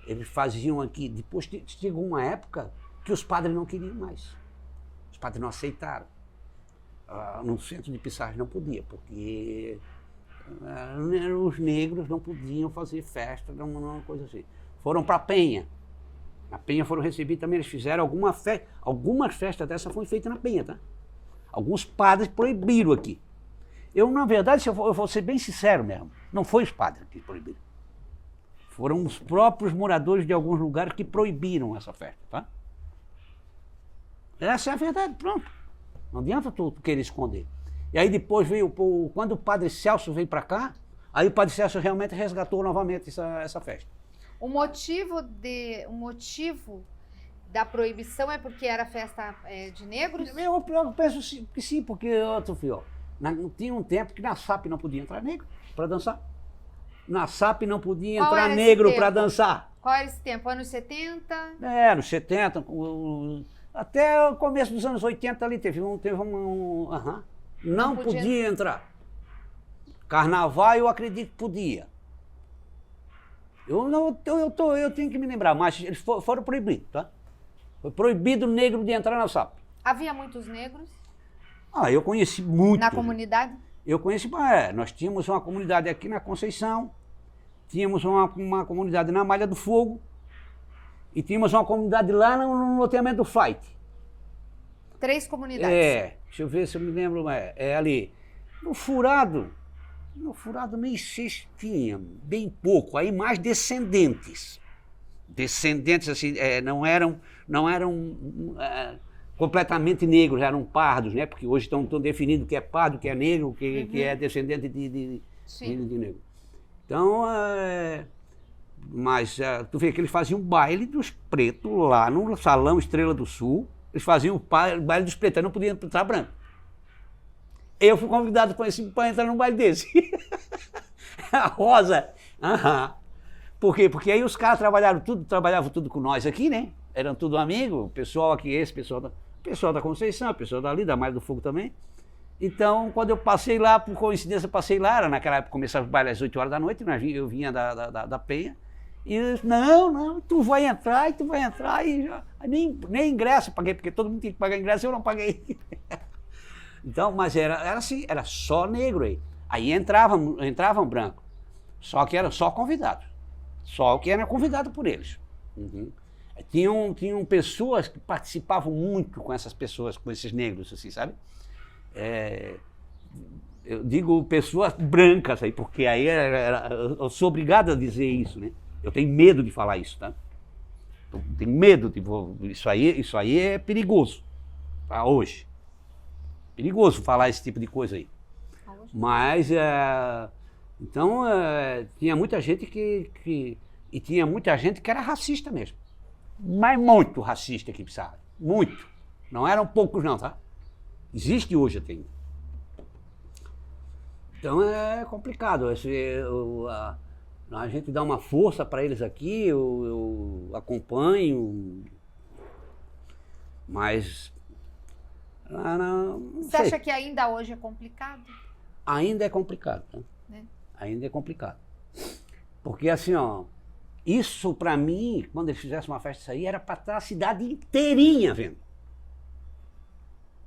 S1: Eles faziam aqui, depois chegou uma época que os padres não queriam mais. Os padres não aceitaram. No centro de Pissarras não podia, porque os negros não podiam fazer festa, uma coisa assim. Foram para a Penha. Na Penha foram recebidos também, eles fizeram algumas festas dessas foram feitas na Penha, tá? Alguns padres proibiram aqui. Na verdade, eu vou ser bem sincero mesmo, não foi os padres que proibiram. Foram os próprios moradores de alguns lugares que proibiram essa festa, tá? Essa é a verdade, pronto. Não adianta tu querer esconder. E aí depois quando o padre Celso veio para cá, aí o padre Celso realmente resgatou novamente essa festa.
S2: O motivo da proibição é porque era festa de negros?
S1: Eu penso que sim, porque, filho, tinha um tempo que na SAP não podia entrar negro para dançar. Na SAP não podia entrar negro para dançar.
S2: Qual era esse tempo? Anos 70?
S1: Anos 70, até o começo dos anos 80 ali não podia entrar. Carnaval eu acredito que podia. Eu tenho que me lembrar, mas eles foram proibidos, tá? Foi proibido o negro de entrar na SAP.
S2: Havia muitos negros?
S1: Eu conheci muito.
S2: Na comunidade?
S1: Eu conheci, nós tínhamos uma comunidade aqui na Conceição, tínhamos uma comunidade na Malha do Fogo e tínhamos uma comunidade lá no loteamento do Fight.
S2: 3 comunidades?
S1: Deixa eu ver se eu me lembro, ali. No Furado nem sei se tinha, bem pouco, aí mais descendentes. Descendentes, assim, não eram completamente negros, eram pardos, né? Porque hoje estão definindo o que é pardo, o que é negro, o que é descendente de negro. Então, mas tu vê que eles faziam baile dos pretos lá no Salão Estrela do Sul, eles faziam o baile dos pretos, não podiam entrar branco. Eu fui convidado para entrar num baile desse. A Rosa. Por quê? Porque aí os caras trabalhavam tudo com nós aqui, né? Eram tudo amigos, o pessoal aqui, pessoal da Conceição, o pessoal dali, da Malha do Fogo também. Então, quando eu passei lá, por coincidência, era naquela época, começava o baile às 8 horas da noite, eu vinha da Penha, e eu disse, não, tu vai entrar, e já, nem ingresso eu paguei, porque todo mundo tinha que pagar ingresso, eu não paguei. Então, mas era assim, era só negro aí. Aí entravam branco, só que eram só convidados, só que era convidado por eles. Tinham pessoas que participavam muito com essas pessoas, com esses negros, assim, sabe? Eu digo pessoas brancas aí, porque aí eu sou obrigado a dizer isso, né? Eu tenho medo de falar isso, tá? Eu tenho medo, isso aí é perigoso, tá? Hoje. Perigoso falar esse tipo de coisa aí. Mas, então, tinha muita gente e tinha muita gente que era racista mesmo. Mas muito racista aqui em Pissarras. Muito. Não eram poucos não, tá? Existe hoje até. Então é complicado. A gente dá uma força para eles aqui, eu acompanho, mas...
S2: Você acha que ainda hoje é complicado?
S1: Ainda é complicado, tá? Ainda é complicado. Porque assim, isso para mim, quando eles fizessem uma festa aí, era para estar a cidade inteirinha vendo.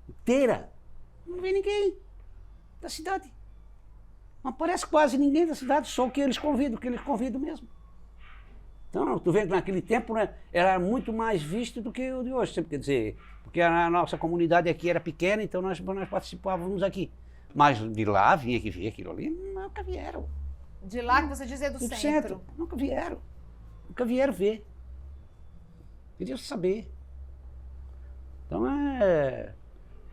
S1: Inteira. Não vê ninguém da cidade. Não aparece quase ninguém da cidade, só o que eles convidam mesmo. Então, tu vê que naquele tempo, né, era muito mais visto do que o de hoje, sempre quer dizer, porque a nossa comunidade aqui era pequena, então nós participávamos aqui. Mas de lá vinha que ver aquilo ali, nunca vieram.
S2: De lá que você dizia do centro.
S1: Nunca vieram. Nunca vieram ver. Queriam saber. Então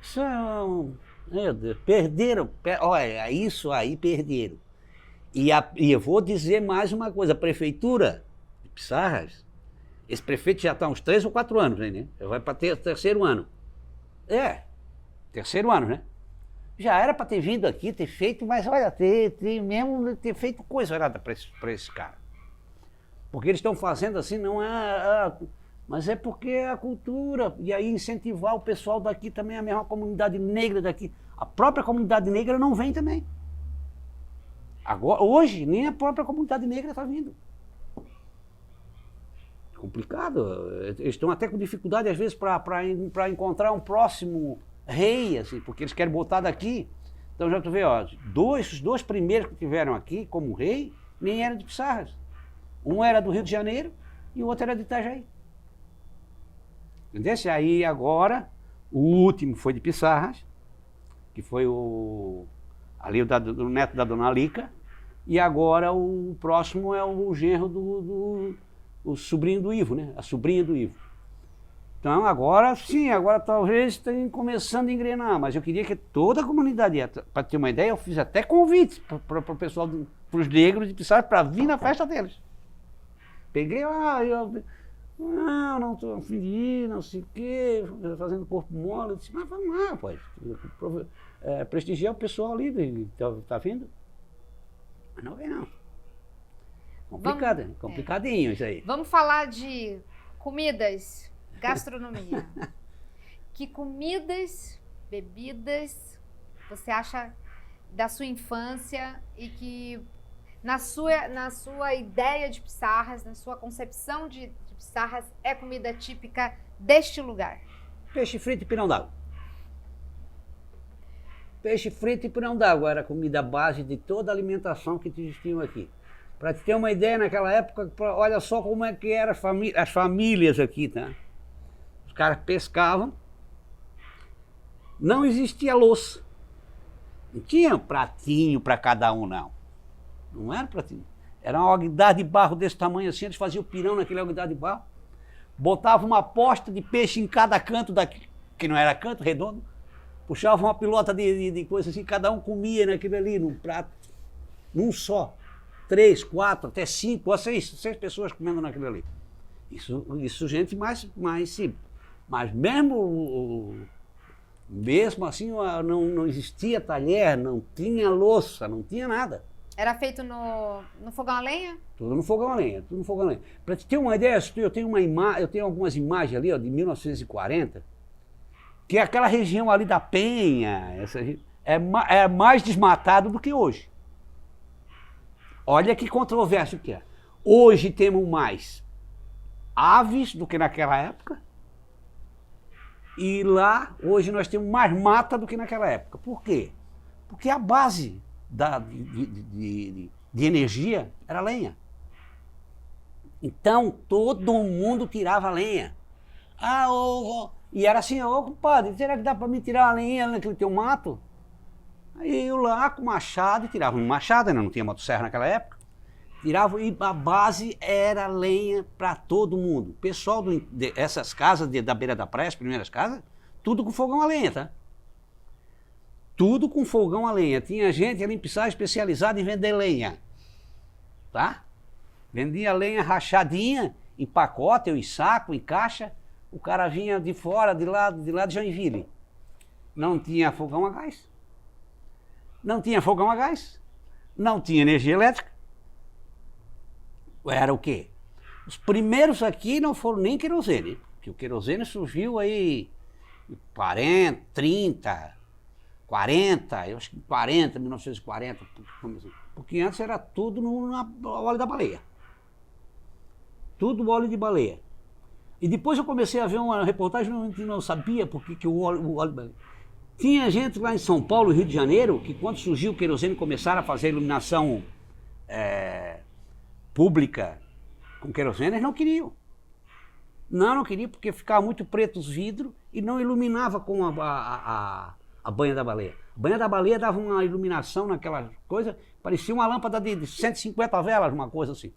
S1: isso meu Deus, perderam. Olha, isso aí perderam. E eu vou dizer mais uma coisa, a prefeitura de Pissarras, esse prefeito já está há uns 3 ou 4 anos, né? Já vai para terceiro ano. Terceiro ano, né? Já era para ter vindo aqui, ter feito, mas olha, ter feito coisa errada para esse cara. Porque eles estão fazendo assim, não mas é porque é a cultura, e aí incentivar o pessoal daqui também, a mesma comunidade negra daqui. A própria comunidade negra não vem também. Agora, hoje, nem a própria comunidade negra está vindo. Complicado. Eles estão até com dificuldade, às vezes, para encontrar um próximo rei, assim, porque eles querem botar daqui. Então já tu vê, ó, os dois primeiros que tiveram aqui como rei, nem eram de Pissarras. Um era do Rio de Janeiro e o outro era de Itajaí. Entendeu? Aí agora, o último foi de Pissarras, que foi o neto da Dona Lica, e agora o próximo é o genro o sobrinho do Ivo, né? A sobrinha do Ivo. Então agora sim, agora talvez estejam começando a engrenar, mas eu queria que toda a comunidade, para ter uma ideia, eu fiz até convites para o pessoal, para os negros de Pissarras, para vir na festa deles. Peguei, não estou a fim de ir, não sei o quê, fazendo corpo mole. Eu disse, mas vamos lá, pode. Prestigiar o pessoal ali, tá vindo? Mas não vem não. Complicado, complicadinho isso aí.
S2: Vamos falar de comidas, gastronomia. Que comidas, bebidas você acha da sua infância e que na sua ideia de Pissarras, na sua concepção de Pissarras, é comida típica deste lugar?
S1: Peixe frito e pirão d'água. Peixe frito e pirão d'água era a comida base de toda a alimentação que existiam aqui. Para te ter uma ideia, naquela época, olha só como é que eram as famílias aqui, tá? Os caras pescavam, não existia louça. Não tinha pratinho para cada um, não. Não era pratinho. Era uma alguidar de barro desse tamanho assim, eles faziam o pirão naquele alguidar de barro, botavam uma posta de peixe em cada canto daqui, que não era canto, redondo, puxavam uma pilota de coisa assim, cada um comia naquilo ali, num prato, num só. 3, 4, até 5, ou 6 pessoas comendo naquilo ali. Isso gente mais simples. Mas mesmo assim não existia talher, não tinha louça, não tinha nada.
S2: Era feito no fogão a lenha?
S1: Tudo no fogão a lenha, tudo no fogão a lenha. Para te ter uma ideia, eu tenho algumas imagens ali, ó, de 1940, que é aquela região ali da Penha, é mais desmatado do que hoje. Olha que controvérsia que é. Hoje temos mais aves do que naquela época. E lá, hoje nós temos mais mata do que naquela época. Por quê? Porque a base de energia era lenha. Então, todo mundo tirava lenha. E era assim, compadre, será que dá para me tirar a lenha naquele teu mato? Aí eu lá com machado, tirava um machado, ainda não tinha motosserra naquela época, tirava e a base era lenha para todo mundo. O pessoal essas casas da beira da praia, as primeiras casas, tudo com fogão a lenha, tá? Tudo com fogão a lenha. Tinha gente ali em Pissarras especializada em vender lenha, tá? Vendia lenha rachadinha, em pacote, ou em saco, em caixa. O cara vinha de fora, de lá de Joinville. Não tinha fogão a gás. Não tinha fogão a gás, não tinha energia elétrica. Era o quê? Os primeiros aqui não foram nem querosene, porque o querosene surgiu aí em 40, 30, 40, eu acho que 40, 1940, porque antes era tudo no óleo da baleia. Tudo óleo de baleia. E depois eu comecei a ver uma reportagem, não sabia por que o óleo de baleia. Tinha gente lá em São Paulo e Rio de Janeiro que quando surgiu o querosene começaram a fazer iluminação pública Com querosene eles não queriam. Não queriam porque ficava muito preto os vidros e não iluminava com a banha da baleia. A banha da baleia dava uma iluminação naquela coisa, parecia uma lâmpada de 150 velas, uma coisa assim.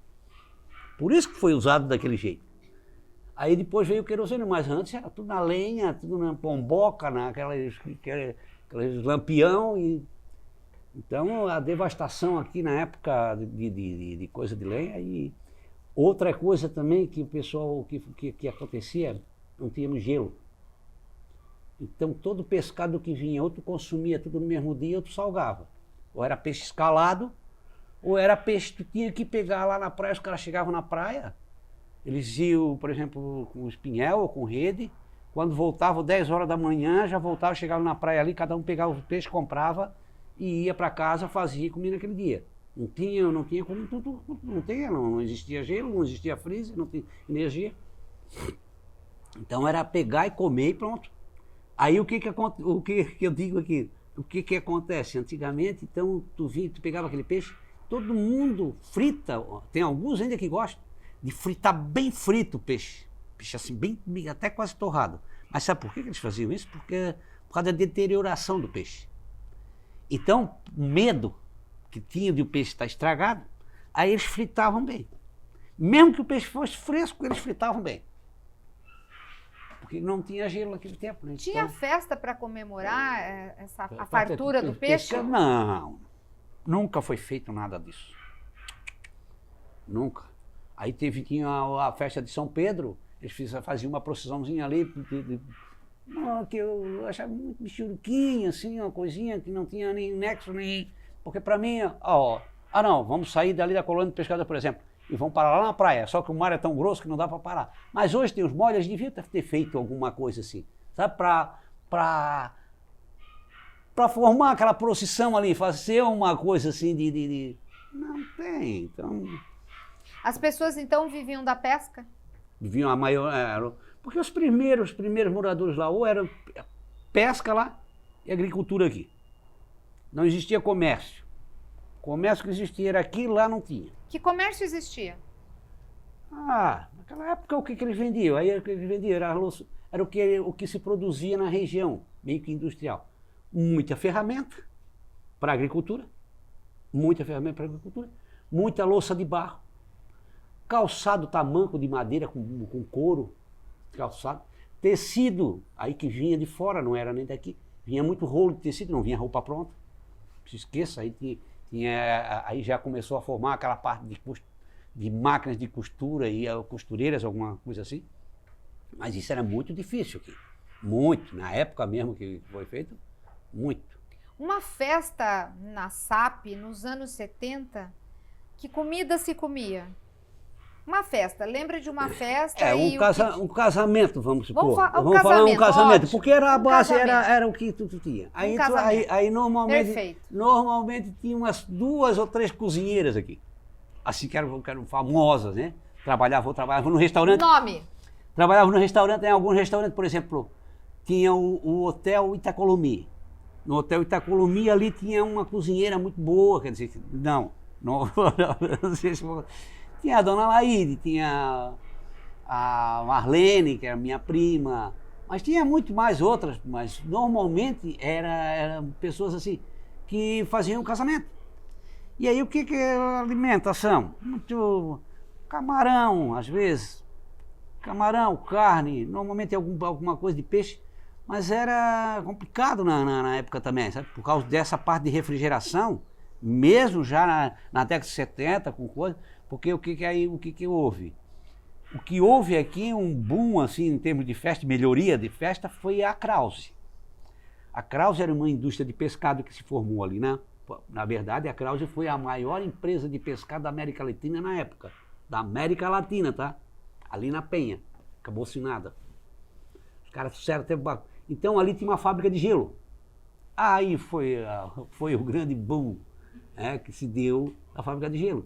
S1: Por isso que foi usado daquele jeito. Aí depois veio o querosene, mas antes era tudo na lenha, tudo na pomboca, naqueles lampião. Então a devastação aqui na época de coisa de lenha. E outra coisa também que o pessoal, que acontecia, não tínhamos gelo. Então todo pescado que vinha, outro consumia tudo no mesmo dia, outro salgava. Ou era peixe escalado, ou era peixe que tu tinha que pegar lá na praia. Os caras chegavam na praia, eles iam, por exemplo, com espinhel ou com rede. Quando voltavam 10 horas da manhã, já voltavam, chegavam na praia ali, cada um pegava o peixe, comprava e ia para casa, fazia e comia naquele dia. Não tinha como tudo, não existia gelo, não existia freezer, não tinha energia. Então era pegar e comer e pronto. Aí o que eu digo aqui, o que acontece? Antigamente, então, tu pegava aquele peixe, todo mundo frita, tem alguns ainda que gostam de fritar bem frito o peixe. Peixe assim, bem, até quase torrado. Mas sabe por que eles faziam isso? Porque por causa da deterioração do peixe. Então, o medo que tinha de o peixe estar estragado, aí eles fritavam bem. Mesmo que o peixe fosse fresco, eles fritavam bem. Porque não tinha gelo naquele tempo. Né?
S2: Tinha festa para comemorar a fartura do peixe?
S1: Não, nunca foi feito nada disso. Nunca. Aí tinha a festa de São Pedro, eles faziam uma procissãozinha ali, que eu achava muito mexeriquinha, assim, uma coisinha que não tinha nem nexo, nem... Porque para mim, não, vamos sair dali da colônia de pescador, por exemplo, e vão parar lá na praia, só que o mar é tão grosso que não dá para parar. Mas hoje tem os molhos, devia ter feito alguma coisa assim, sabe, para formar aquela procissão ali, fazer uma coisa assim Não tem, então...
S2: As pessoas então viviam da pesca?
S1: Viviam a maior... Porque os primeiros moradores lá, ou era pesca lá e agricultura aqui. Não existia comércio. O comércio que existia era aqui, lá não tinha.
S2: Que comércio existia?
S1: Naquela época o que eles vendiam? Aí o que eles vendiam era o que se produzia na região, meio que industrial. Muita ferramenta para agricultura, muita louça de barro, calçado tamanco de madeira com couro, calçado, tecido, aí que vinha de fora, não era nem daqui, vinha muito rolo de tecido, não vinha roupa pronta, não se esqueça, aí já começou a formar aquela parte de máquinas de costura e costureiras, alguma coisa assim, mas isso era muito difícil aqui, muito, na época mesmo que foi feito, muito.
S2: Uma festa na SAP, nos anos 70, que comida se comia? Uma festa, lembra de uma festa
S1: um casamento, vamos supor.
S2: Vamos falar um casamento,
S1: ótimo. Porque era a base, era o que tu tinha. Aí normalmente tinha umas 2 ou 3 cozinheiras aqui. Assim que eram famosas, né? Trabalhavam no restaurante.
S2: Nome?
S1: Trabalhavam no restaurante, em alguns restaurantes, por exemplo, tinha o Hotel Itacolomi. No Hotel Itacolomi ali tinha uma cozinheira muito boa, quer dizer, não sei se... Tinha a Dona Laíde, tinha a Marlene, que era minha prima, mas tinha muito mais outras, mas normalmente eram pessoas assim que faziam casamento. E aí o que é alimentação? Muito camarão, às vezes, carne, normalmente alguma coisa de peixe, mas era complicado na época também, sabe? Por causa dessa parte de refrigeração, mesmo já na década de 70, com coisa. Porque o que houve? O que houve aqui, um boom assim, em termos de festa, melhoria de festa, foi a Krause. A Krause era uma indústria de pescado que se formou ali, né? Na verdade, a Krause foi a maior empresa de pescado da América Latina na época. Da América Latina, tá? Ali na Penha. Acabou-se nada. Os caras trouxeram até... Então ali tinha uma fábrica de gelo. Aí foi o grande boom, que se deu a fábrica de gelo.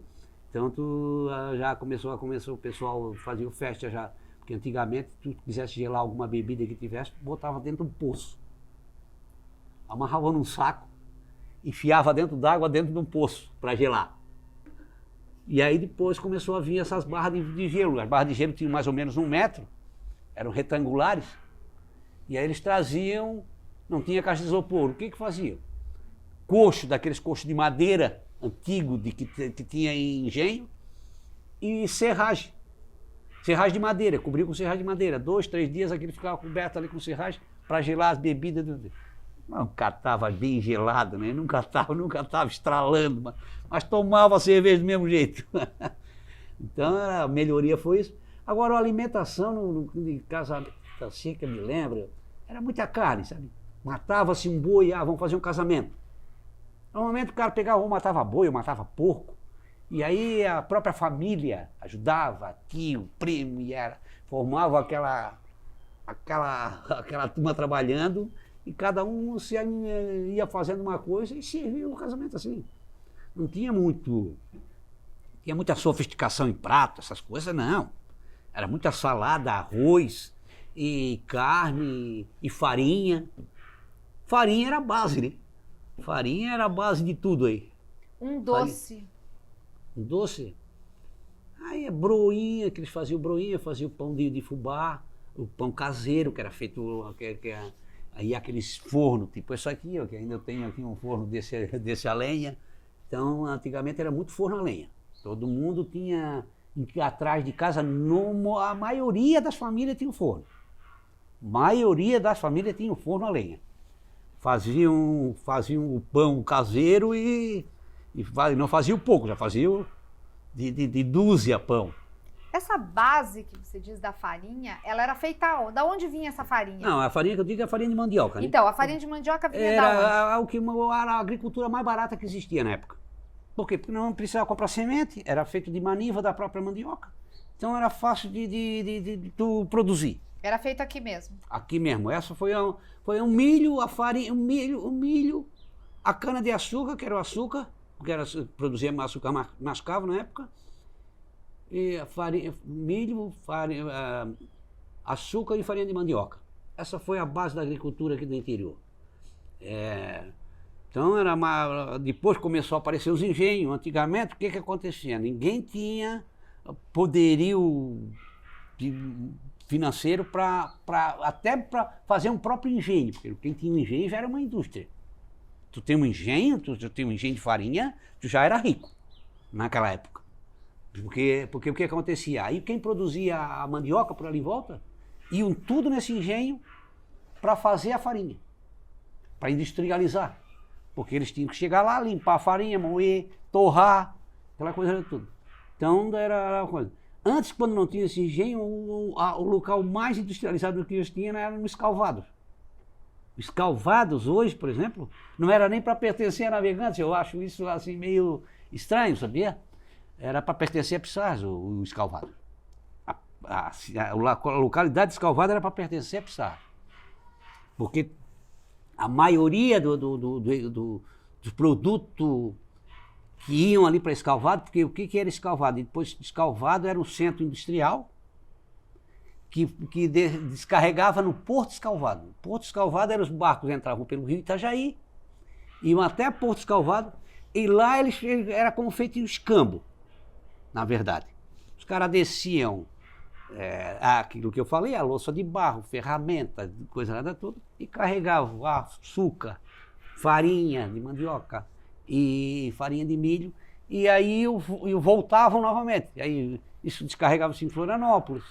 S1: Tanto já começou o pessoal fazia festa já, porque antigamente tu quisesse gelar alguma bebida que tivesse, botava dentro de um poço. Amarrava num saco, enfiava dentro d'água dentro de um poço para gelar. E aí depois começou a vir essas barras de gelo. As barras de gelo tinham mais ou menos 1 metro, eram retangulares. E aí eles traziam, não tinha caixa de isopor. O que faziam? Coxo, daqueles coxos de madeira antigo que tinha em engenho, e serragem. Serragem de madeira, cobriu com serragem de madeira. 2, 3 dias aquele ficava coberto ali com serragem para gelar as bebidas. Nunca estava bem gelado, né? Nunca estava estralando, mas tomava cerveja do mesmo jeito. Então a melhoria foi isso. Agora a alimentação de casa assim que eu me lembro, era muita carne, sabe? Matava-se um boi, vamos fazer um casamento. Normalmente o cara pegava ou matava boi ou matava porco. E aí a própria família ajudava, tio, primo, formava aquela turma trabalhando, e cada um ia fazendo uma coisa e servia o casamento assim. Não tinha muita sofisticação em prato, essas coisas, não. Era muita salada, arroz, e carne, e farinha. Farinha era a base, né? Farinha era a base de tudo aí.
S2: Um doce.
S1: Um doce? Aí é broinha, que eles faziam broinha, faziam pão de fubá, o pão caseiro, que era feito, aí aqueles fornos, tipo isso aqui, ó, que ainda eu tenho aqui um forno desse a lenha. Então, antigamente era muito forno a lenha. Todo mundo tinha, atrás de casa, a maioria das famílias tinha um forno. A maioria das famílias tinha um forno a lenha. Faziam o pão caseiro e não faziam pouco, já faziam de dúzia pão.
S2: Essa base que você diz da farinha, ela era feita da onde vinha essa farinha?
S1: Não, a farinha que eu digo é a farinha de mandioca, né?
S2: Então, a farinha de mandioca vinha
S1: era a agricultura mais barata que existia na época. Por quê? Porque não precisava comprar semente, era feito de maniva da própria mandioca. Então era fácil de tu produzir.
S2: Era feito aqui mesmo?
S1: Aqui mesmo. Essa foi um milho, a farinha, o milho, a cana de açúcar, que era o açúcar, porque produzia açúcar mascavo na época. E a farinha, milho, açúcar e farinha de mandioca. Essa foi a base da agricultura aqui do interior. Então depois começou a aparecer os engenhos. Antigamente, o que acontecia? Ninguém tinha poderio financeiro até para fazer um próprio engenho, porque quem tinha um engenho já era uma indústria. Tu tem um engenho, tu tem um engenho de farinha, tu já era rico naquela época. Porque o que acontecia? Aí quem produzia a mandioca por ali em volta, iam tudo nesse engenho para fazer a farinha, para industrializar. Porque eles tinham que chegar lá, limpar a farinha, moer, torrar, aquela coisa toda. Então era uma coisa. Antes, quando não tinha esse engenho, o local mais industrializado que eles tinham era no escalvado. Os escalvados hoje, por exemplo, não era nem para pertencer a Navegantes. Eu acho isso assim meio estranho, sabia? Era para pertencer a Pissarras, o escalvado. A localidade de escalvado era para pertencer a Pissarras. Porque a maioria dos produtos que iam ali para Escalvado, porque o que era Escalvado? Depois Escalvado era um centro industrial que descarregava no Porto Escalvado. O Porto Escalvado eram os barcos que entravam pelo rio Itajaí, iam até Porto Escalvado, e lá era como feito em escambo, na verdade. Os caras desciam aquilo que eu falei, a louça de barro, ferramenta, coisa nada toda, e carregavam açúcar, farinha de mandioca e farinha de milho, e aí voltavam novamente. E aí isso descarregava-se em Florianópolis,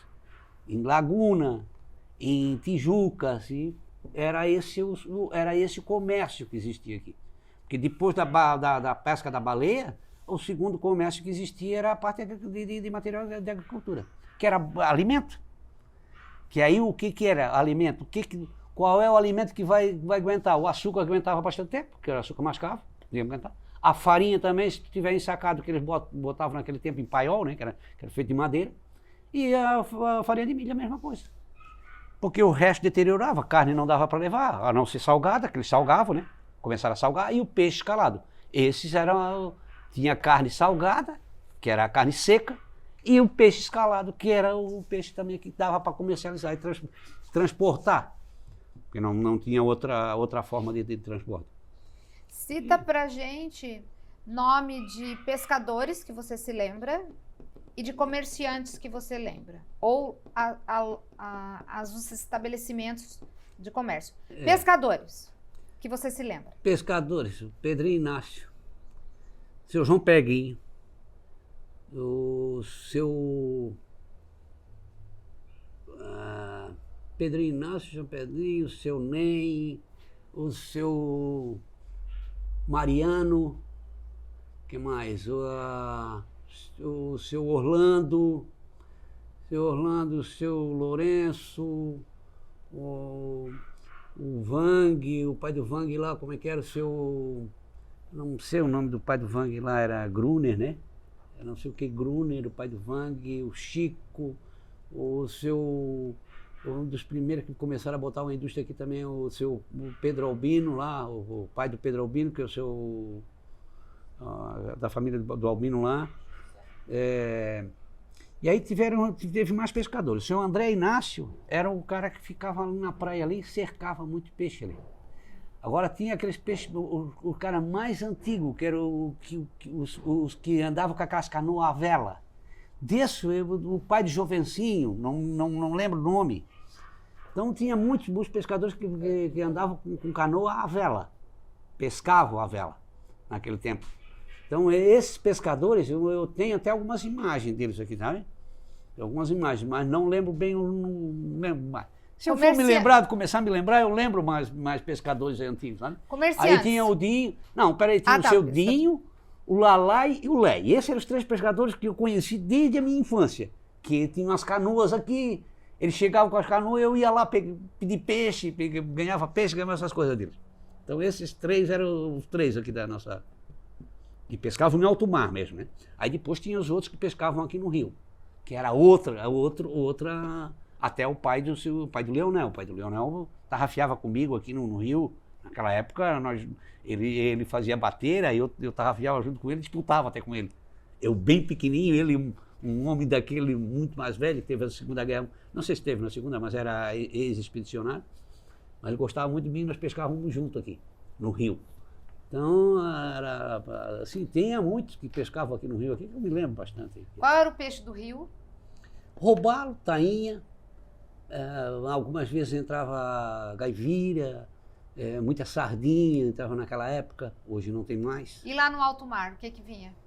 S1: em Laguna, em Tijuca, assim. Era esse o comércio que existia aqui. Porque depois da pesca da baleia, o segundo comércio que existia era a parte de material de agricultura, que era alimento. Que aí o que era alimento? Qual é o alimento que vai aguentar? O açúcar aguentava bastante tempo, porque era açúcar mascavo, podia aguentar. A farinha também, se tiver ensacado, que eles botavam naquele tempo em paiol, né, que era feito de madeira. E a farinha de milho a mesma coisa. Porque o resto deteriorava, a carne não dava para levar, a não ser salgada, que eles salgavam, né? Começaram a salgar, e o peixe escalado. Esses tinha carne salgada, que era a carne seca, e o peixe escalado, que era o peixe também que dava para comercializar e transportar. Porque não tinha outra forma de transporte.
S2: Cita pra gente nome de pescadores que você se lembra e de comerciantes que você lembra. Ou os estabelecimentos de comércio. Pescadores que você se lembra.
S1: Pescadores, o Pedrinho Inácio, seu João Peguinho, o seu Pedrinho Inácio, João Pedrinho, o seu Ney, o seu Mariano, que mais? O seu Orlando, o seu Lourenço, o Vang, o pai do Vang lá, como é que era o seu... Não sei o nome do pai do Vang lá, era Gruner, né? Eu não sei o que, Gruner, o pai do Vang, o Chico, um dos primeiros que começaram a botar uma indústria aqui também, o Pedro Albino lá, o pai do Pedro Albino, que é o seu... da família do Albino lá. E aí teve mais pescadores. O seu André Inácio era o cara que ficava ali na praia ali e cercava muito peixe ali. Agora tinha aqueles peixes, o cara mais antigo, que era os que andavam com aquelas canoas à vela. Desse, o pai de Jovencinho, não lembro o nome. Então tinha muitos pescadores que andavam com canoa à vela, pescavam à vela naquele tempo. Então esses pescadores, eu tenho até algumas imagens deles aqui, sabe? Algumas imagens, mas não lembro bem, não lembro mais. Se eu for me lembrar, começar a me lembrar, eu lembro mais pescadores antigos, sabe?
S2: Comerciantes.
S1: Aí tinha o Dinho, tinha o seu Dinho, o Lalai e o Lé. E esses eram os três pescadores que eu conheci desde a minha infância, que tinham as canoas aqui, eles chegavam com as canoas, eu ia lá pedir peixe, ganhava peixe, ganhava essas coisas deles. Então esses três eram os três aqui da nossa... que pescavam no alto mar mesmo, né? Aí depois tinha os outros que pescavam aqui no rio, que era outra, até o pai do Leonel. O pai do Leonel tarrafiava comigo aqui no rio. Naquela época ele fazia bateira, eu tarrafiava junto com ele, disputava até com ele. Eu bem pequenininho, ele um homem daquele muito mais velho, que teve a Segunda Guerra, não sei se teve na Segunda, mas era ex-expedicionário, mas ele gostava muito de mim, nós pescávamos junto aqui, no rio. Então, assim, tinha muitos que pescavam aqui no rio, aqui, que eu me lembro bastante.
S2: Qual era o peixe do rio?
S1: Robalo, tainha, algumas vezes entrava gaivira, muita sardinha entrava naquela época, hoje não tem mais.
S2: E lá no alto mar, o que que vinha?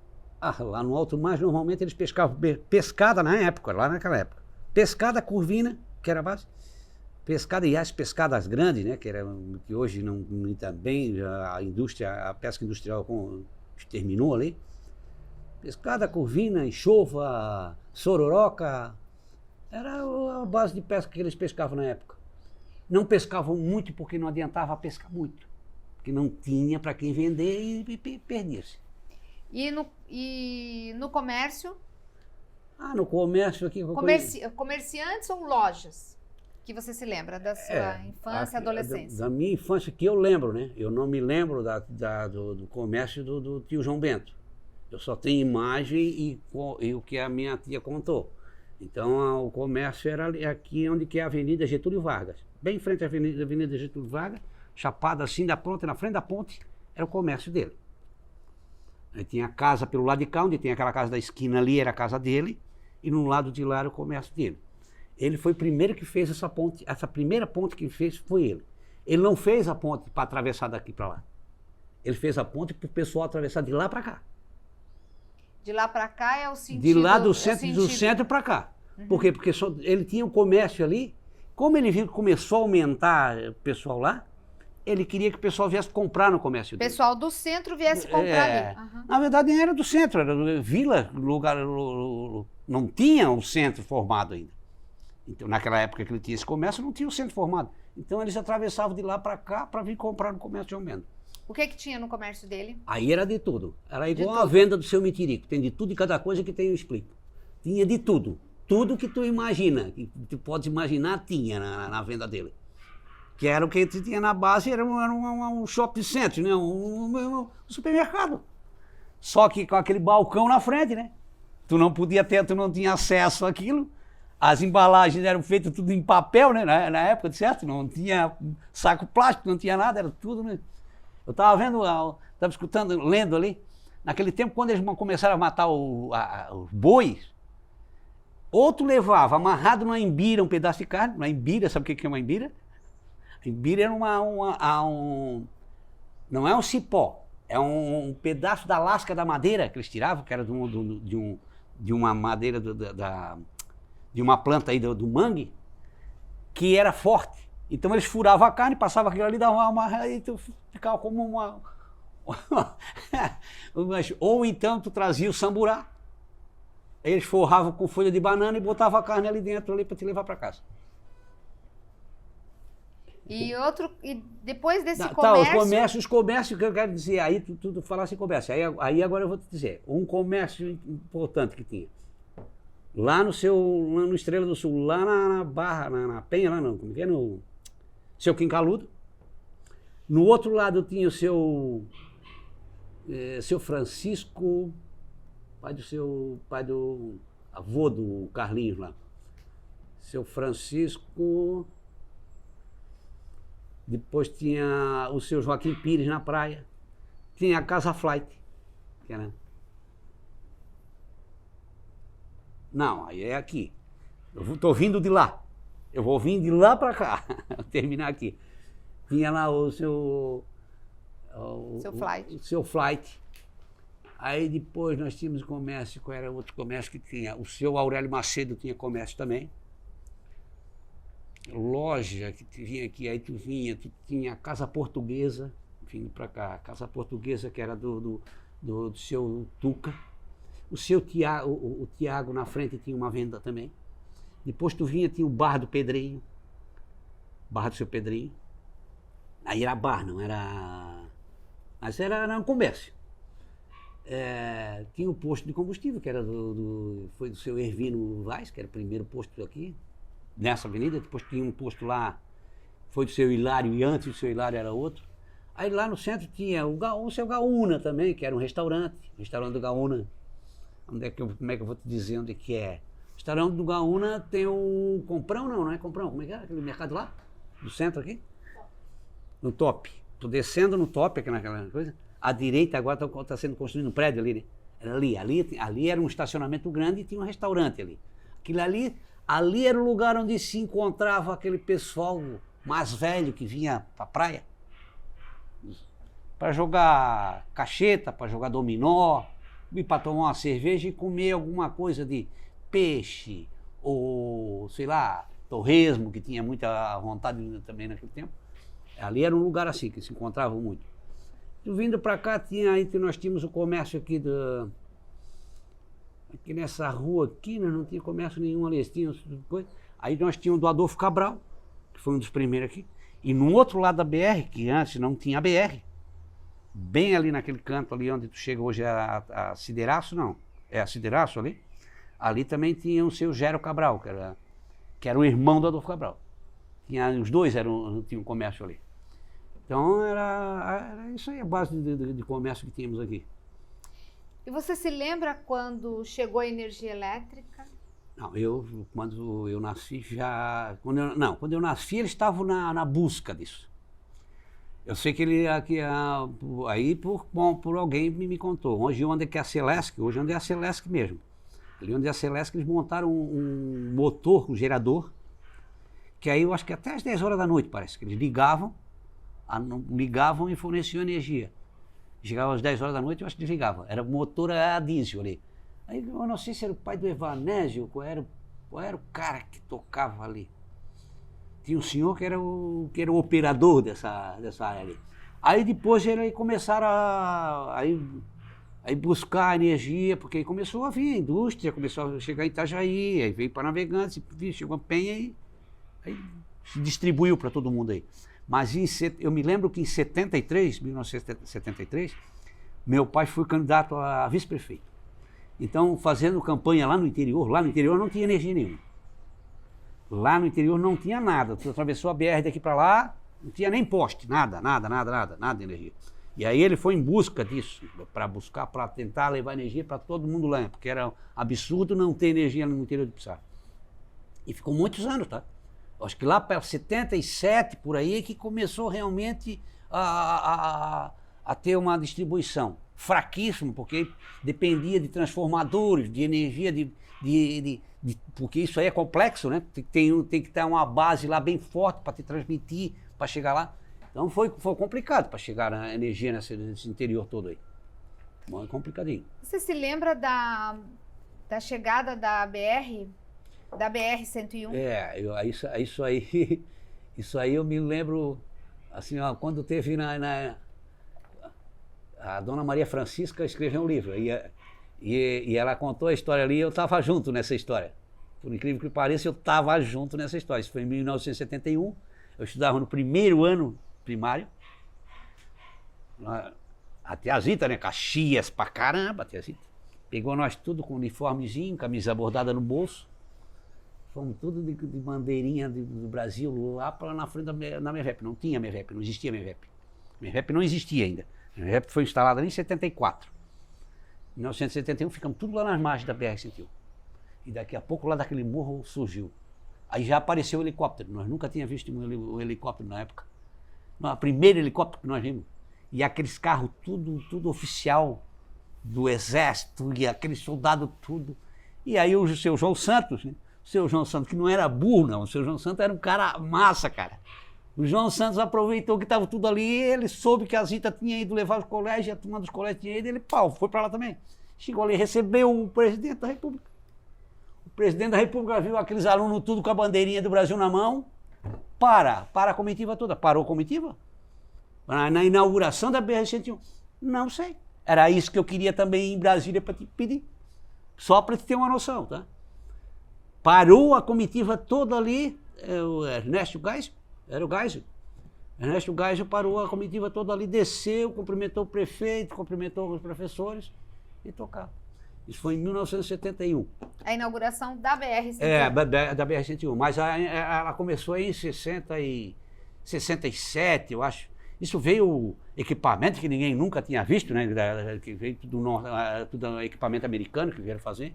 S1: Lá no alto mar, normalmente eles pescavam pescada na época, lá naquela época. Pescada curvina, que era a base. Pescada e as pescadas grandes, né, que hoje não está bem, a pesca industrial exterminou ali. Pescada, curvina, enxova, sororoca, era a base de pesca que eles pescavam na época. Não pescavam muito porque não adiantava pescar muito, porque não tinha para quem vender e perdia-se.
S2: E no comércio?
S1: No comércio aqui...
S2: Comerciantes ou lojas? Que você se lembra da sua infância e adolescência?
S1: Da minha infância que eu lembro, né? Eu não me lembro do comércio do tio João Bento. Eu só tenho imagem e o que a minha tia contou. Então o comércio era aqui onde que é a Avenida Getúlio Vargas. Bem em frente à Avenida Getúlio Vargas, chapada assim da ponte, na frente da ponte, era o comércio dele. Aí tinha a casa pelo lado de cá, onde tem aquela casa da esquina ali, era a casa dele, e no lado de lá era o comércio dele. Ele foi o primeiro que fez essa ponte, essa primeira ponte que fez foi ele. Ele não fez a ponte para atravessar daqui para lá. Ele fez a ponte para o pessoal atravessar de lá para cá.
S2: De lá para cá é o sentido...
S1: De lá do centro para cá. Uhum. Por quê? Porque ele tinha um comércio ali. Como ele viu que começou a aumentar o pessoal lá, ele queria que o pessoal viesse comprar no comércio dele.
S2: O pessoal do centro viesse comprar ali. Uhum.
S1: Na verdade, nem era do centro, era vila, lugar... Não tinha um centro formado ainda. Então, naquela época que ele tinha esse comércio, não tinha o centro formado. Então, eles atravessavam de lá para cá para vir comprar no comércio de Almeno.
S2: O que tinha no comércio dele?
S1: Aí era de tudo. Era igual a venda do seu Mitirico. Tem de tudo e cada coisa que tem eu explico. Tinha de tudo. Tudo que tu imagina, que tu pode imaginar, tinha na venda dele. Que era o que tinha na base, era um shopping center, né? Um supermercado. Só que com aquele balcão na frente, né? Tu não tinha acesso àquilo. As embalagens eram feitas tudo em papel, né? Na época, certo? Não tinha saco plástico, não tinha nada, era tudo, né? Eu estava escutando, lendo ali, Naquele tempo, quando eles começaram a matar os bois, outro levava amarrado numa embira um pedaço de carne. Uma embira, sabe o que é uma embira? Embira era não é um cipó, é um pedaço da lasca da madeira que eles tiravam, que era de uma madeira de uma planta aí do mangue, que era forte. Então eles furavam a carne, passavam aquilo ali, davam uma e tu ficava como uma... Ou então tu trazia o samburá, eles forravam com folha de banana e botavam a carne ali dentro ali para te levar para casa.
S2: E depois desse
S1: os comércios que eu quero dizer, aí tu falasse em comércio, aí agora eu vou te dizer, um comércio importante que tinha, lá no Estrela do Sul, lá na Barra, na Penha, lá não, como é no seu Quincaludo, no outro lado tinha o seu Francisco, pai do avô do Carlinhos lá, seu Francisco. Depois tinha o seu Joaquim Pires na praia. Tinha a Casa Flight, que era... Não, aí é aqui. Eu estou vindo de lá. Eu vou vir de lá para cá. Terminar aqui. Tinha lá o seu
S2: Flight.
S1: O seu Flight. Aí depois nós tínhamos comércio, qual era o outro comércio que tinha? O seu Aurélio Macedo tinha comércio também. Loja que vinha aqui, aí tu tinha a Casa Portuguesa, vindo para cá, a Casa Portuguesa que era do seu Tuca, o seu Tiago, o Tiago na frente tinha uma venda também, depois tinha o Bar do Pedrinho, Bar do seu Pedrinho, aí era bar, não era, mas era um comércio. Tinha o posto de combustível, que era foi do seu Hervino Vaz, que era o primeiro posto aqui, nessa avenida. Depois tinha um posto lá, foi do seu Hilário, e antes do seu Hilário era outro. Aí lá no centro tinha o seu Gaúna também, que era um restaurante do Gaúna. Como é que eu vou te dizer onde que é? O restaurante do Gaúna tem o Comprão, não é Comprão, como é que é aquele mercado lá? Do centro aqui? No Top. Tô descendo no Top, aqui naquela coisa. À direita agora está sendo construído um prédio ali, né? Era ali era um estacionamento grande e tinha um restaurante ali. Aquilo ali era o lugar onde se encontrava aquele pessoal mais velho que vinha para a praia para jogar cacheta, para jogar dominó, e para tomar uma cerveja e comer alguma coisa de peixe ou, sei lá, torresmo, que tinha muita vontade também naquele tempo. Ali era um lugar assim, que se encontrava muito. E vindo para cá, nós tínhamos o comércio aqui aqui nessa rua aqui, nós não tinha comércio nenhum ali, coisa. Aí nós tínhamos do Adolfo Cabral, que foi um dos primeiros aqui, e no outro lado da BR, que antes não tinha BR, bem ali naquele canto ali onde tu chega hoje a Sideraço, não, é a Sideraço ali também tinha o seu Gério Cabral, que era o irmão do Adolfo Cabral. Os dois tinham um comércio ali. Então era isso aí, a base de comércio que tínhamos aqui.
S2: E você se lembra quando chegou a energia elétrica?
S1: Não, quando eu nasci já... Quando eu nasci eles estavam na busca disso. Eu sei que aí por alguém me contou. Hoje onde é a Celesc? Hoje onde é a Celesc mesmo. Ali onde é a Celesc eles montaram um motor, um gerador, que aí eu acho que até às 10 horas da noite parece, que eles ligavam e forneciam energia. Chegava às 10 horas da noite, eu acho que desligava. Era motor a diesel ali. Aí eu não sei se era o pai do Evanésio, qual era o cara que tocava ali. Tinha um senhor que era o operador dessa área ali. Aí depois eles começaram a buscar energia, porque aí começou a vir a indústria, começou a chegar em Itajaí, aí veio para Navegantes, chegou a Penha e aí se distribuiu para todo mundo aí. Mas eu me lembro que em 1973, meu pai foi candidato a vice-prefeito. Então, fazendo campanha lá no interior não tinha energia nenhuma. Lá no interior não tinha nada. Tu atravessou a BR daqui para lá, não tinha nem poste, nada de energia. E aí ele foi em busca disso, para tentar levar energia para todo mundo lá, porque era absurdo não ter energia no interior de Pissarra. E ficou muitos anos, tá? Acho que lá para 77, por aí, que começou realmente a ter uma distribuição. fraquíssimo, porque dependia de transformadores, de energia, porque isso aí é complexo, né? Tem que ter uma base lá bem forte para te transmitir, para chegar lá. Então foi complicado para chegar a energia nesse interior todo aí. Muito complicadinho.
S2: Você se lembra da chegada da BR? Da BR-101?
S1: Isso aí eu me lembro, assim, ó, quando teve a Dona Maria Francisca escreveu um livro, e ela contou a história ali, eu estava junto nessa história. Por incrível que pareça, eu estava junto nessa história. Isso foi em 1971, eu estudava no primeiro ano primário, a Tiazita, né, Caxias pra caramba, a Tiazita. Pegou nós tudo com uniformezinho, camisa bordada no bolso, fomos tudo de bandeirinha do Brasil lá para na frente da MEVEP. Não tinha MEVEP, não existia MEVEP. MEVEP não existia ainda. A MEVEP foi instalada em 74. Em 1971 ficamos tudo lá nas margens da BR-101. E daqui a pouco lá daquele morro surgiu. Aí já apareceu o helicóptero. Nós nunca tínhamos visto um helicóptero na época. O primeiro helicóptero que nós vimos. E aqueles carros tudo oficial do Exército, e aquele soldado tudo. E aí o seu João Santos, né? O seu João Santos, que não era burro, não. O seu João Santos era um cara massa, cara. O João Santos aproveitou que estava tudo ali, ele soube que a Zita tinha ido levar os colégios, a turma dos colégios tinha ido, ele foi para lá também. Chegou ali, recebeu o presidente da República. O presidente da República viu aqueles alunos tudo com a bandeirinha do Brasil na mão. Para a comitiva toda. Parou a comitiva? Na inauguração da BR-101. Não sei. Era isso que eu queria também em Brasília para te pedir. Só para te ter uma noção, tá? Parou a comitiva toda ali, o Ernesto Geisel, era o Geisel. Ernesto Geisel parou a comitiva toda ali, desceu, cumprimentou o prefeito, cumprimentou os professores e tocava. Isso foi em 1971.
S2: A inauguração da BR-101.
S1: Da BR-101, mas ela começou aí em 67, eu acho. Isso veio equipamento que ninguém nunca tinha visto, né? Que veio tudo equipamento americano que vieram fazer.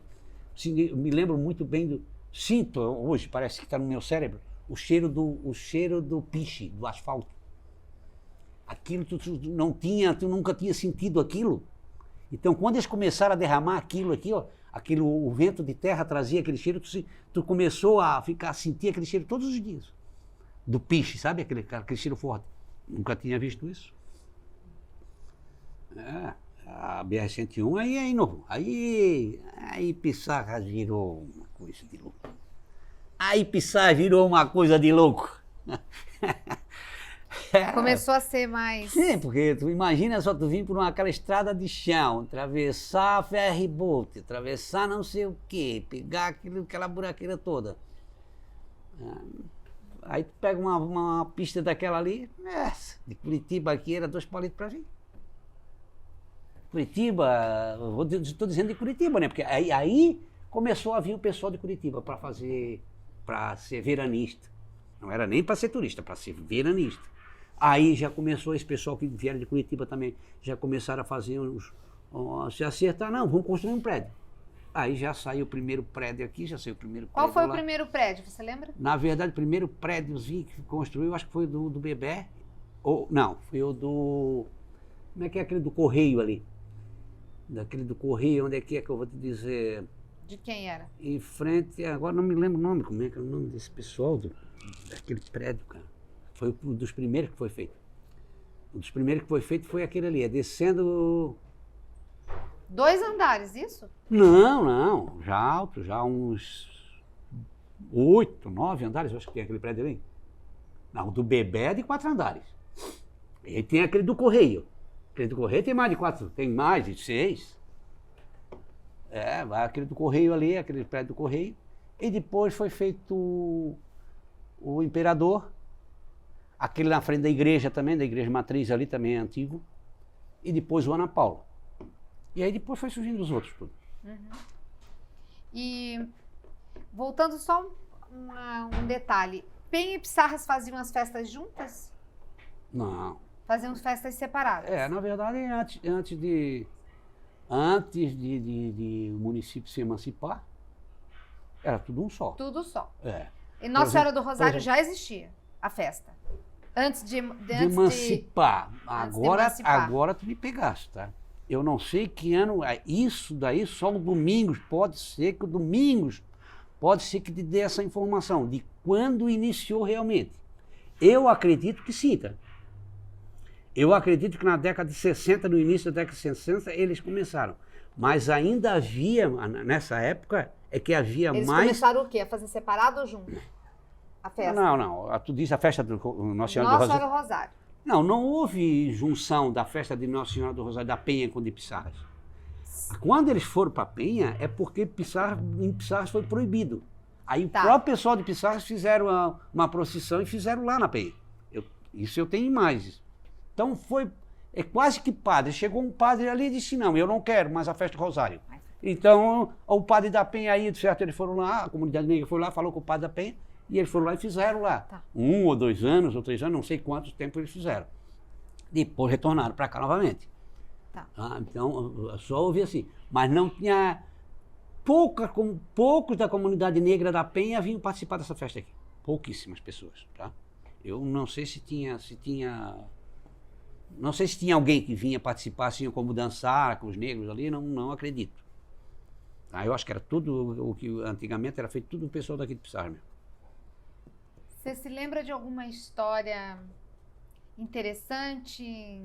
S1: Eu me lembro muito bem sinto hoje, parece que está no meu cérebro, o cheiro do piche, do asfalto. Aquilo tu nunca tinha sentido aquilo. Então, quando eles começaram a derramar aquilo aqui, ó, o vento de terra trazia aquele cheiro, tu começou a sentir aquele cheiro todos os dias. Do piche, sabe? Aquele cheiro forte. Nunca tinha visto isso. A BR-101 aí é novo. Aí Pissarra virou uma coisa de louco. Aí Pissarra virou uma coisa de louco.
S2: Começou a ser mais...
S1: Sim, porque tu imagina só tu vir por aquela estrada de chão, atravessar a ferry-boat, atravessar não sei o quê, pegar aquela buraqueira toda. Aí tu pega uma pista daquela ali, de Curitiba aqui era 2 palitos para vir. Curitiba, estou dizendo de Curitiba, né? Porque aí começou a vir o pessoal de Curitiba para ser veranista. Não era nem para ser turista, para ser veranista. Aí já começou esse pessoal que vieram de Curitiba também, já começaram a fazer se acertar, não, vamos construir um prédio. Aí já saiu o primeiro prédio aqui, já saiu o primeiro prédio.
S2: Qual foi
S1: lá.
S2: O primeiro prédio, você lembra?
S1: Na verdade, o primeiro prédiozinho que construiu, acho que foi do Bebé, foi o do... Como é que é aquele do Correio ali? Daquele do Correio, onde é que eu vou te dizer?
S2: De quem era?
S1: Em frente, agora não me lembro o nome, como é que é o nome desse pessoal, daquele prédio, cara. Foi um dos primeiros que foi feito. Um dos primeiros que foi feito foi aquele ali, descendo...
S2: 2 andares, isso?
S1: Não, já alto, já uns 8, 9 andares, eu acho que tem aquele prédio ali. Não, o do Bebé é de 4 andares. E tem aquele do Correio. Aquele do Correio tem mais de 4, tem mais de 6. Aquele do Correio ali, aquele prédio do Correio. E depois foi feito o Imperador, aquele na frente da igreja também, da igreja matriz ali também é antigo. E depois o Ana Paula. E aí depois foi surgindo os outros tudo.
S2: Uhum. E voltando só um detalhe, Penha e Pissarras faziam as festas juntas?
S1: Não.
S2: Faziam festas separadas?
S1: Na verdade, antes de o município se emancipar, era tudo um só.
S2: Tudo só. E
S1: Por
S2: Nossa Senhora do
S1: exemplo,
S2: Rosário já existia, a festa? Antes de
S1: emancipar. Agora tu me pegaste, tá? Eu não sei que ano, isso daí só o Domingos, pode ser que te dê essa informação de quando iniciou realmente. Eu acredito que sim, tá? Eu acredito que na década de 60, no início da década de 60, eles começaram. Mas ainda havia, nessa época, havia
S2: Eles
S1: mais...
S2: começaram o quê? A fazer separado ou junto? A festa?
S1: Não. Tu diz a festa do Nossa Senhora
S2: Nossa
S1: do
S2: Senhora
S1: Rosário.
S2: do Rosário.
S1: Não houve junção da festa de Nossa Senhora do Rosário da Penha com de Pissarras. Quando eles foram para Penha, é porque em Pissarras foi proibido. Aí o próprio pessoal de Pissarras fizeram uma procissão e fizeram lá na Penha. Isso eu tenho imagens. Então é quase que padre. Chegou um padre ali e disse, não, eu não quero mais a festa do Rosário. Então o padre da Penha aí, certo, eles foram lá, a comunidade negra foi lá, falou com o padre da Penha, e eles foram lá e fizeram lá. 1 ou 2 anos, ou 3 anos, não sei quanto tempo eles fizeram. Depois retornaram para cá novamente. Então, só houve assim. Mas não tinha... Poucos da comunidade negra da Penha vinham participar dessa festa aqui. Pouquíssimas pessoas, tá? Eu não sei se tinha... Não sei se tinha alguém que vinha participar, assim, como dançar com os negros ali, não acredito. Eu acho que era tudo, o que antigamente era feito tudo o pessoal daqui de Pissarras mesmo.
S2: Você se lembra de alguma história interessante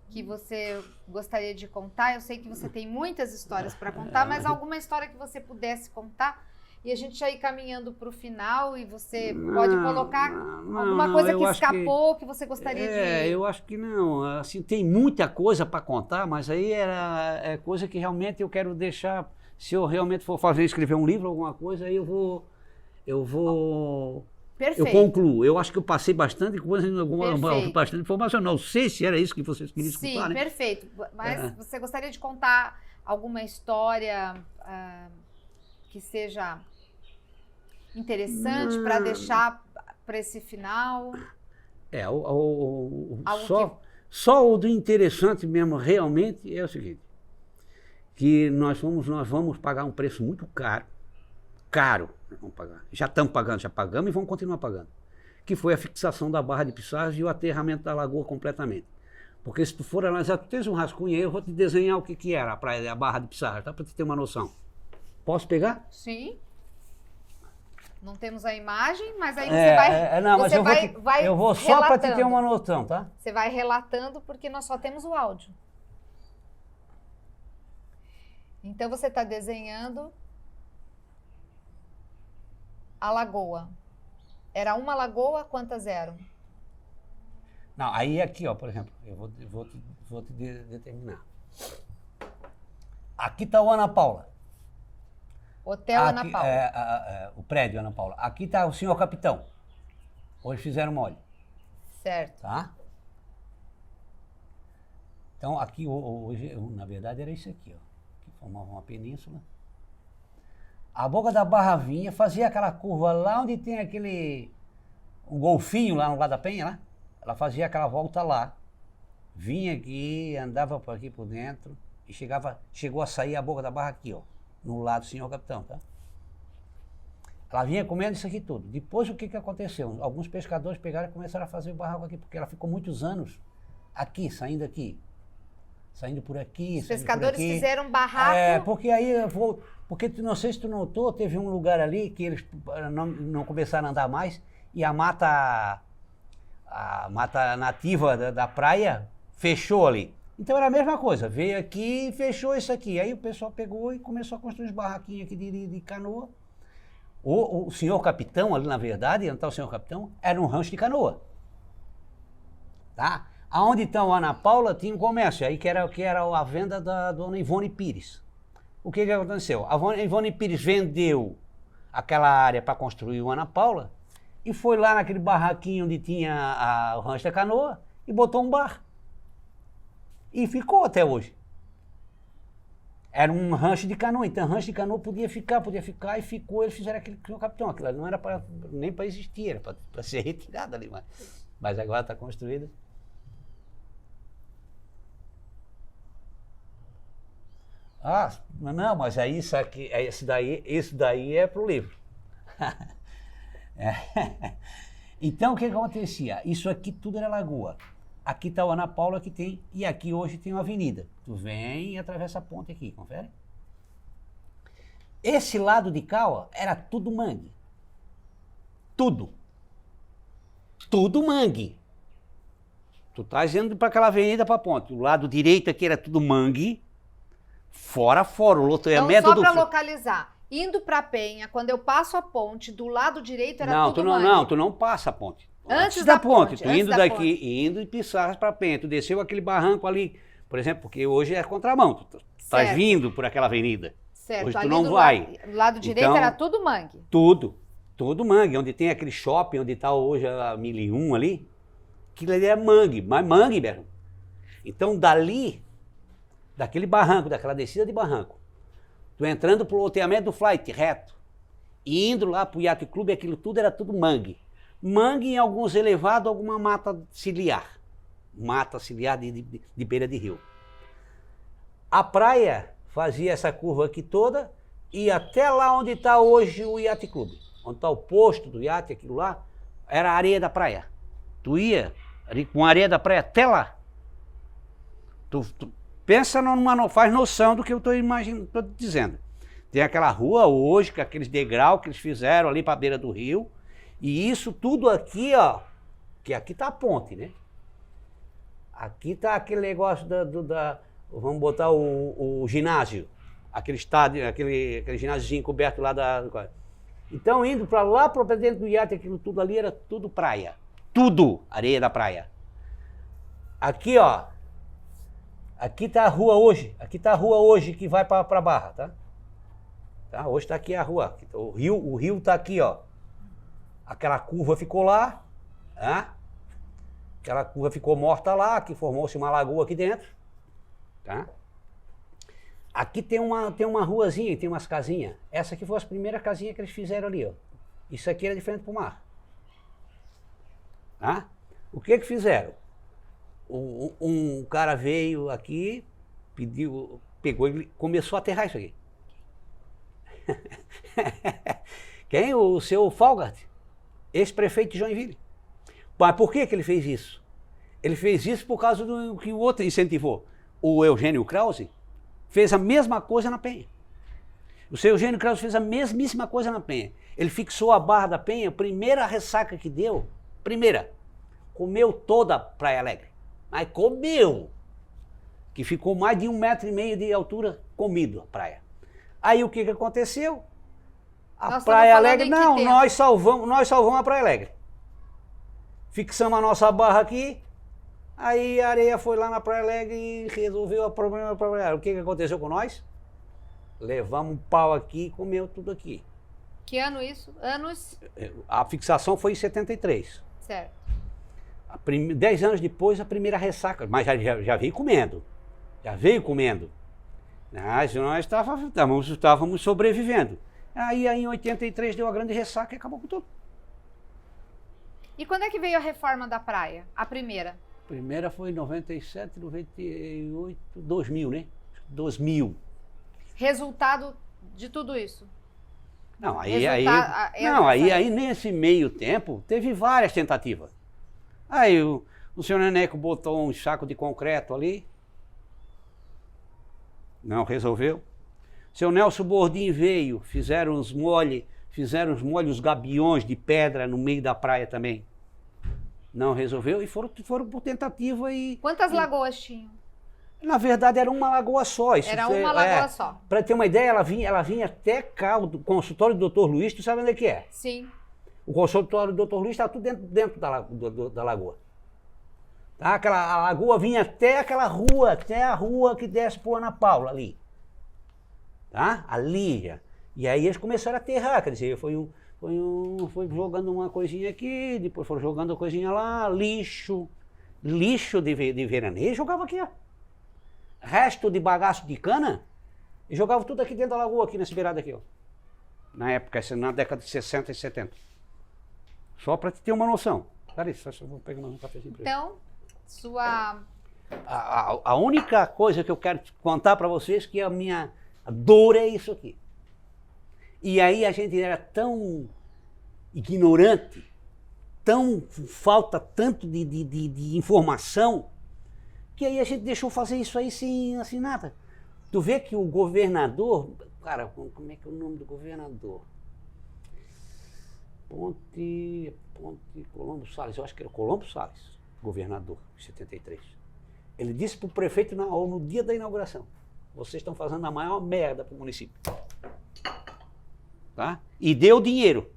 S2: que você gostaria de contar? Eu sei que você tem muitas histórias para contar, mas alguma história que você pudesse contar e a gente já ir caminhando para o final e você pode colocar alguma coisa que escapou que você gostaria de...
S1: Eu acho que não. Assim, tem muita coisa para contar, mas aí é coisa que realmente eu quero deixar. Se eu realmente for escrever um livro, alguma coisa, aí eu vou...
S2: Perfeito.
S1: Eu concluo. Eu acho que eu passei bastante coisa, bastante informação. Não sei se era isso que vocês queriam escutar,
S2: né? Sim, perfeito. Mas você gostaria de contar alguma história que seja interessante para deixar para esse final?
S1: Só o do interessante mesmo, realmente, é o seguinte, que nós vamos pagar um preço muito caro, vamos pagar. Já estamos pagando, já pagamos e vamos continuar pagando. Que foi a fixação da Barra de Pissarras e o aterramento da lagoa completamente. Porque se tu for analisar, tu tens um rascunho aí, eu vou te desenhar o que era a praia, a Barra de Pissarras, tá? Para tu ter uma noção. Posso pegar?
S2: Sim. Não temos a imagem, mas aí você vai
S1: eu vou só para te ter uma noção, tá?
S2: Você vai relatando porque nós só temos o áudio. Então você está desenhando a lagoa. Era uma lagoa, quantas eram?
S1: Não, aí aqui, ó, por exemplo, eu vou te determinar. Aqui está o Ana Paula.
S2: Hotel Ana Paula.
S1: O prédio Ana Paula. Aqui está o senhor capitão. Hoje fizeram mole.
S2: Certo.
S1: Tá? Então aqui hoje, na verdade, era isso aqui, ó. Que formava uma península. A boca da Barra vinha, fazia aquela curva lá onde tem um golfinho lá no lado da Penha, lá. Ela fazia aquela volta lá. Vinha aqui, andava por aqui por dentro e chegou a sair a boca da Barra aqui, ó. No lado do senhor capitão, tá? Ela vinha comendo isso aqui tudo. Depois o que aconteceu? Alguns pescadores pegaram e começaram a fazer o barraco aqui, porque ela ficou muitos anos aqui, saindo por aqui.
S2: Os pescadores fizeram barraco.
S1: Porque aí porque não sei se tu notou, teve um lugar ali que eles não começaram a andar mais e a mata nativa da praia fechou ali. Então era a mesma coisa, veio aqui e fechou isso aqui. Aí o pessoal pegou e começou a construir os barraquinhos aqui de canoa. O senhor capitão ali, na verdade, onde está o senhor capitão, era um rancho de canoa. Tá? Aonde está o Ana Paula tinha um comércio, aí que era a venda da dona Ivone Pires. O que aconteceu? A Ivone Pires vendeu aquela área para construir o Ana Paula e foi lá naquele barraquinho onde tinha o rancho da canoa e botou um bar. E ficou até hoje. Era um rancho de canoa, então rancho de canoa podia ficar e ficou, eles fizeram aquele que o capitão, aquilo ali não era nem para existir, era para ser retirado ali, mas agora está construído. Não, mas aí esse daí é para o livro. Então o que acontecia? Isso aqui tudo era lagoa. Aqui está o Ana Paula que tem, e aqui hoje tem uma avenida. Tu vem e atravessa a ponte aqui, confere? Esse lado de cá, ó, era tudo mangue. Tudo. Tudo mangue. Tu tá indo para aquela avenida para a ponte. O lado direito aqui era tudo mangue. Fora, o loteamento
S2: então, só para localizar, indo para Penha, quando eu passo a ponte, do lado direito era tudo mangue.
S1: Não, tu não passa a ponte.
S2: Antes da ponte.
S1: Tu indo daqui, indo e Pissarras para Penha. Tu desceu aquele barranco ali, por exemplo, porque hoje é contramão. Tu tá vindo por aquela avenida.
S2: Certo.
S1: Hoje tu não vai.
S2: Do lado direito
S1: então,
S2: era tudo mangue.
S1: Tudo mangue. Onde tem aquele shopping, onde está hoje a 1001 ali, aquilo ali é mangue, mas mangue mesmo. Então dali, daquele barranco, daquela descida de barranco, tu entrando pro loteamento do Flight reto, e indo lá pro Yacht Club, aquilo tudo era tudo mangue. Mangue em alguns elevados, alguma mata ciliar. Mata ciliar de beira de rio. A praia fazia essa curva aqui toda e até lá onde está hoje o Yacht Club. Onde está o posto do iate, aquilo lá, era a areia da praia. Tu ia com a areia da praia até lá. Tu pensa não faz noção do que eu estou dizendo. Tem aquela rua hoje, com aqueles degraus que eles fizeram ali para a beira do rio. E isso tudo aqui, ó, que aqui tá a ponte, né? Aqui tá aquele negócio vamos botar o ginásio, aquele estádio, aquele ginásiozinho coberto lá Então, indo para lá, para dentro do iate, aquilo tudo ali era tudo praia. Tudo areia da praia. Aqui, ó, aqui tá a rua hoje, que vai para a Barra, tá? Hoje tá aqui a rua, o rio tá aqui, ó. Aquela curva ficou lá, tá? Aquela curva ficou morta lá, que formou-se uma lagoa aqui dentro, tá? Aqui tem uma ruazinha, tem umas casinhas. Essa aqui foi as primeiras casinhas que eles fizeram ali, ó. Isso aqui era de frente pro mar. Tá? O que fizeram? Um cara veio aqui, pegou e começou a aterrar isso aqui. Quem? O seu Falgart, ex-prefeito de Joinville. Mas por que ele fez isso? Ele fez isso por causa do que o outro incentivou. O Eugênio Krause fez a mesma coisa na Penha. O seu Eugênio Krause fez a mesmíssima coisa na Penha. Ele fixou a Barra da Penha, a primeira ressaca que deu, comeu toda a Praia Alegre. Mas comeu! Que ficou mais de 1,5 metro de altura comido a praia. Aí o que aconteceu? A Praia Alegre, não, nós salvamos a Praia Alegre. Fixamos a nossa barra aqui, aí a areia foi lá na Praia Alegre e resolveu o problema da Praia Alegre. O que aconteceu com nós? Levamos um pau aqui e comeu tudo aqui.
S2: Que ano isso? Anos?
S1: A fixação foi em 73.
S2: Certo.
S1: 10 anos depois, a primeira ressaca, mas já veio comendo. Já veio comendo. Mas nós estávamos sobrevivendo. Aí em 83 deu a grande ressaca e acabou com tudo.
S2: E quando é que veio a reforma da praia? A primeira?
S1: A primeira foi em 97, 98, 2000, né? 2000.
S2: Resultado de tudo isso?
S1: Não, aí nesse meio tempo teve várias tentativas. Aí o senhor Neneco botou um saco de concreto ali. Não resolveu. Seu Nelson Bordim veio, fizeram os molhos, os gabiões de pedra no meio da praia também. Não resolveu e foram por tentativa e...
S2: Quantas lagoas tinham?
S1: Na verdade era uma lagoa só.
S2: Era uma lagoa só.
S1: Para ter uma ideia, ela vinha até cá, o consultório do Dr. Luiz, tu sabe onde é que é?
S2: Sim.
S1: O consultório do Dr. Luiz está tudo dentro da lagoa. Tá? A lagoa vinha até até a rua que desce para Ana Paula ali. Tá? Ali já. E aí eles começaram a aterrar, quer dizer, foi jogando uma coisinha aqui, depois foram jogando uma coisinha lá, lixo de veraneio, jogava aqui, ó. Resto de bagaço de cana, e jogava tudo aqui dentro da lagoa, aqui nessa beirada aqui, ó. Na época, na década de 60 e 70. Só para te ter uma noção. Peraí, só vou pegar mais um cafezinho pra
S2: Então,
S1: A única coisa que eu quero contar para vocês que a minha dor é isso aqui. E aí a gente era tão ignorante falta tanto de informação, que aí a gente deixou fazer isso aí sem assim nada. Tu vê que o governador, cara, como é que é o nome do governador? Ponte Colombo Salles, eu acho que era Colombo Salles, governador, em 73. Ele disse para o prefeito no dia da inauguração: vocês estão fazendo a maior merda para o município. Tá? E deu dinheiro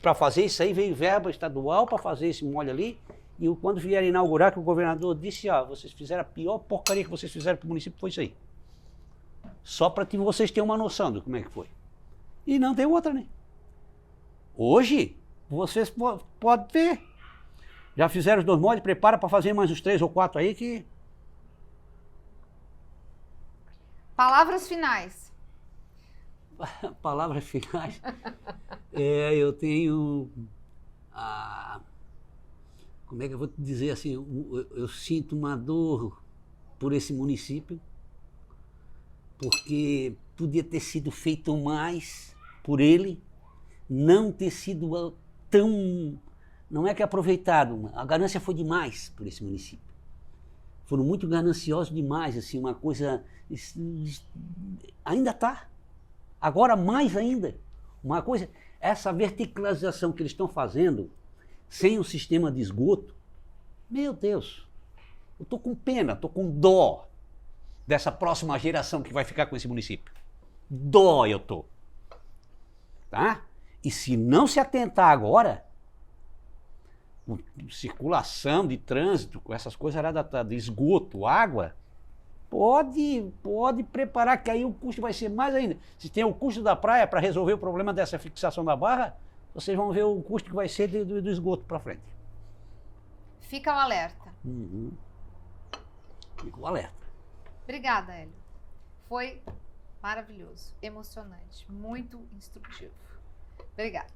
S1: para fazer isso aí, veio verba estadual para fazer esse molho ali, e quando vieram inaugurar, que o governador disse: vocês fizeram a pior porcaria que vocês fizeram para o município, foi isso aí. Só para que vocês tenham uma noção de como é que foi. E não tem outra, né? Hoje, vocês podem ver. Já fizeram os 2 molhos, prepara para fazer mais uns 3 ou 4 aí que...
S2: Palavras finais.
S1: Palavras finais. Eu tenho... como é que eu vou te dizer assim? Eu sinto uma dor por esse município, porque podia ter sido feito mais por ele, não ter sido tão... Não é que aproveitado, a ganância foi demais por esse município. Foram muito gananciosos demais, assim, uma coisa... Ainda está. Agora mais ainda. Uma coisa... Essa verticalização que eles estão fazendo, sem o sistema de esgoto, meu Deus, eu estou com pena, estou com dó dessa próxima geração que vai ficar com esse município. Dó eu estou. Tá? E se não se atentar agora, com circulação de trânsito, com essas coisas de esgoto, água, pode preparar que aí o custo vai ser mais ainda. Se tem o custo da praia para resolver o problema dessa fixação da barra, vocês vão ver o custo que vai ser do esgoto para frente.
S2: Fica o alerta.
S1: Fica o alerta.
S2: Obrigada, Hélio. Foi maravilhoso, emocionante, muito instrutivo. Obrigada.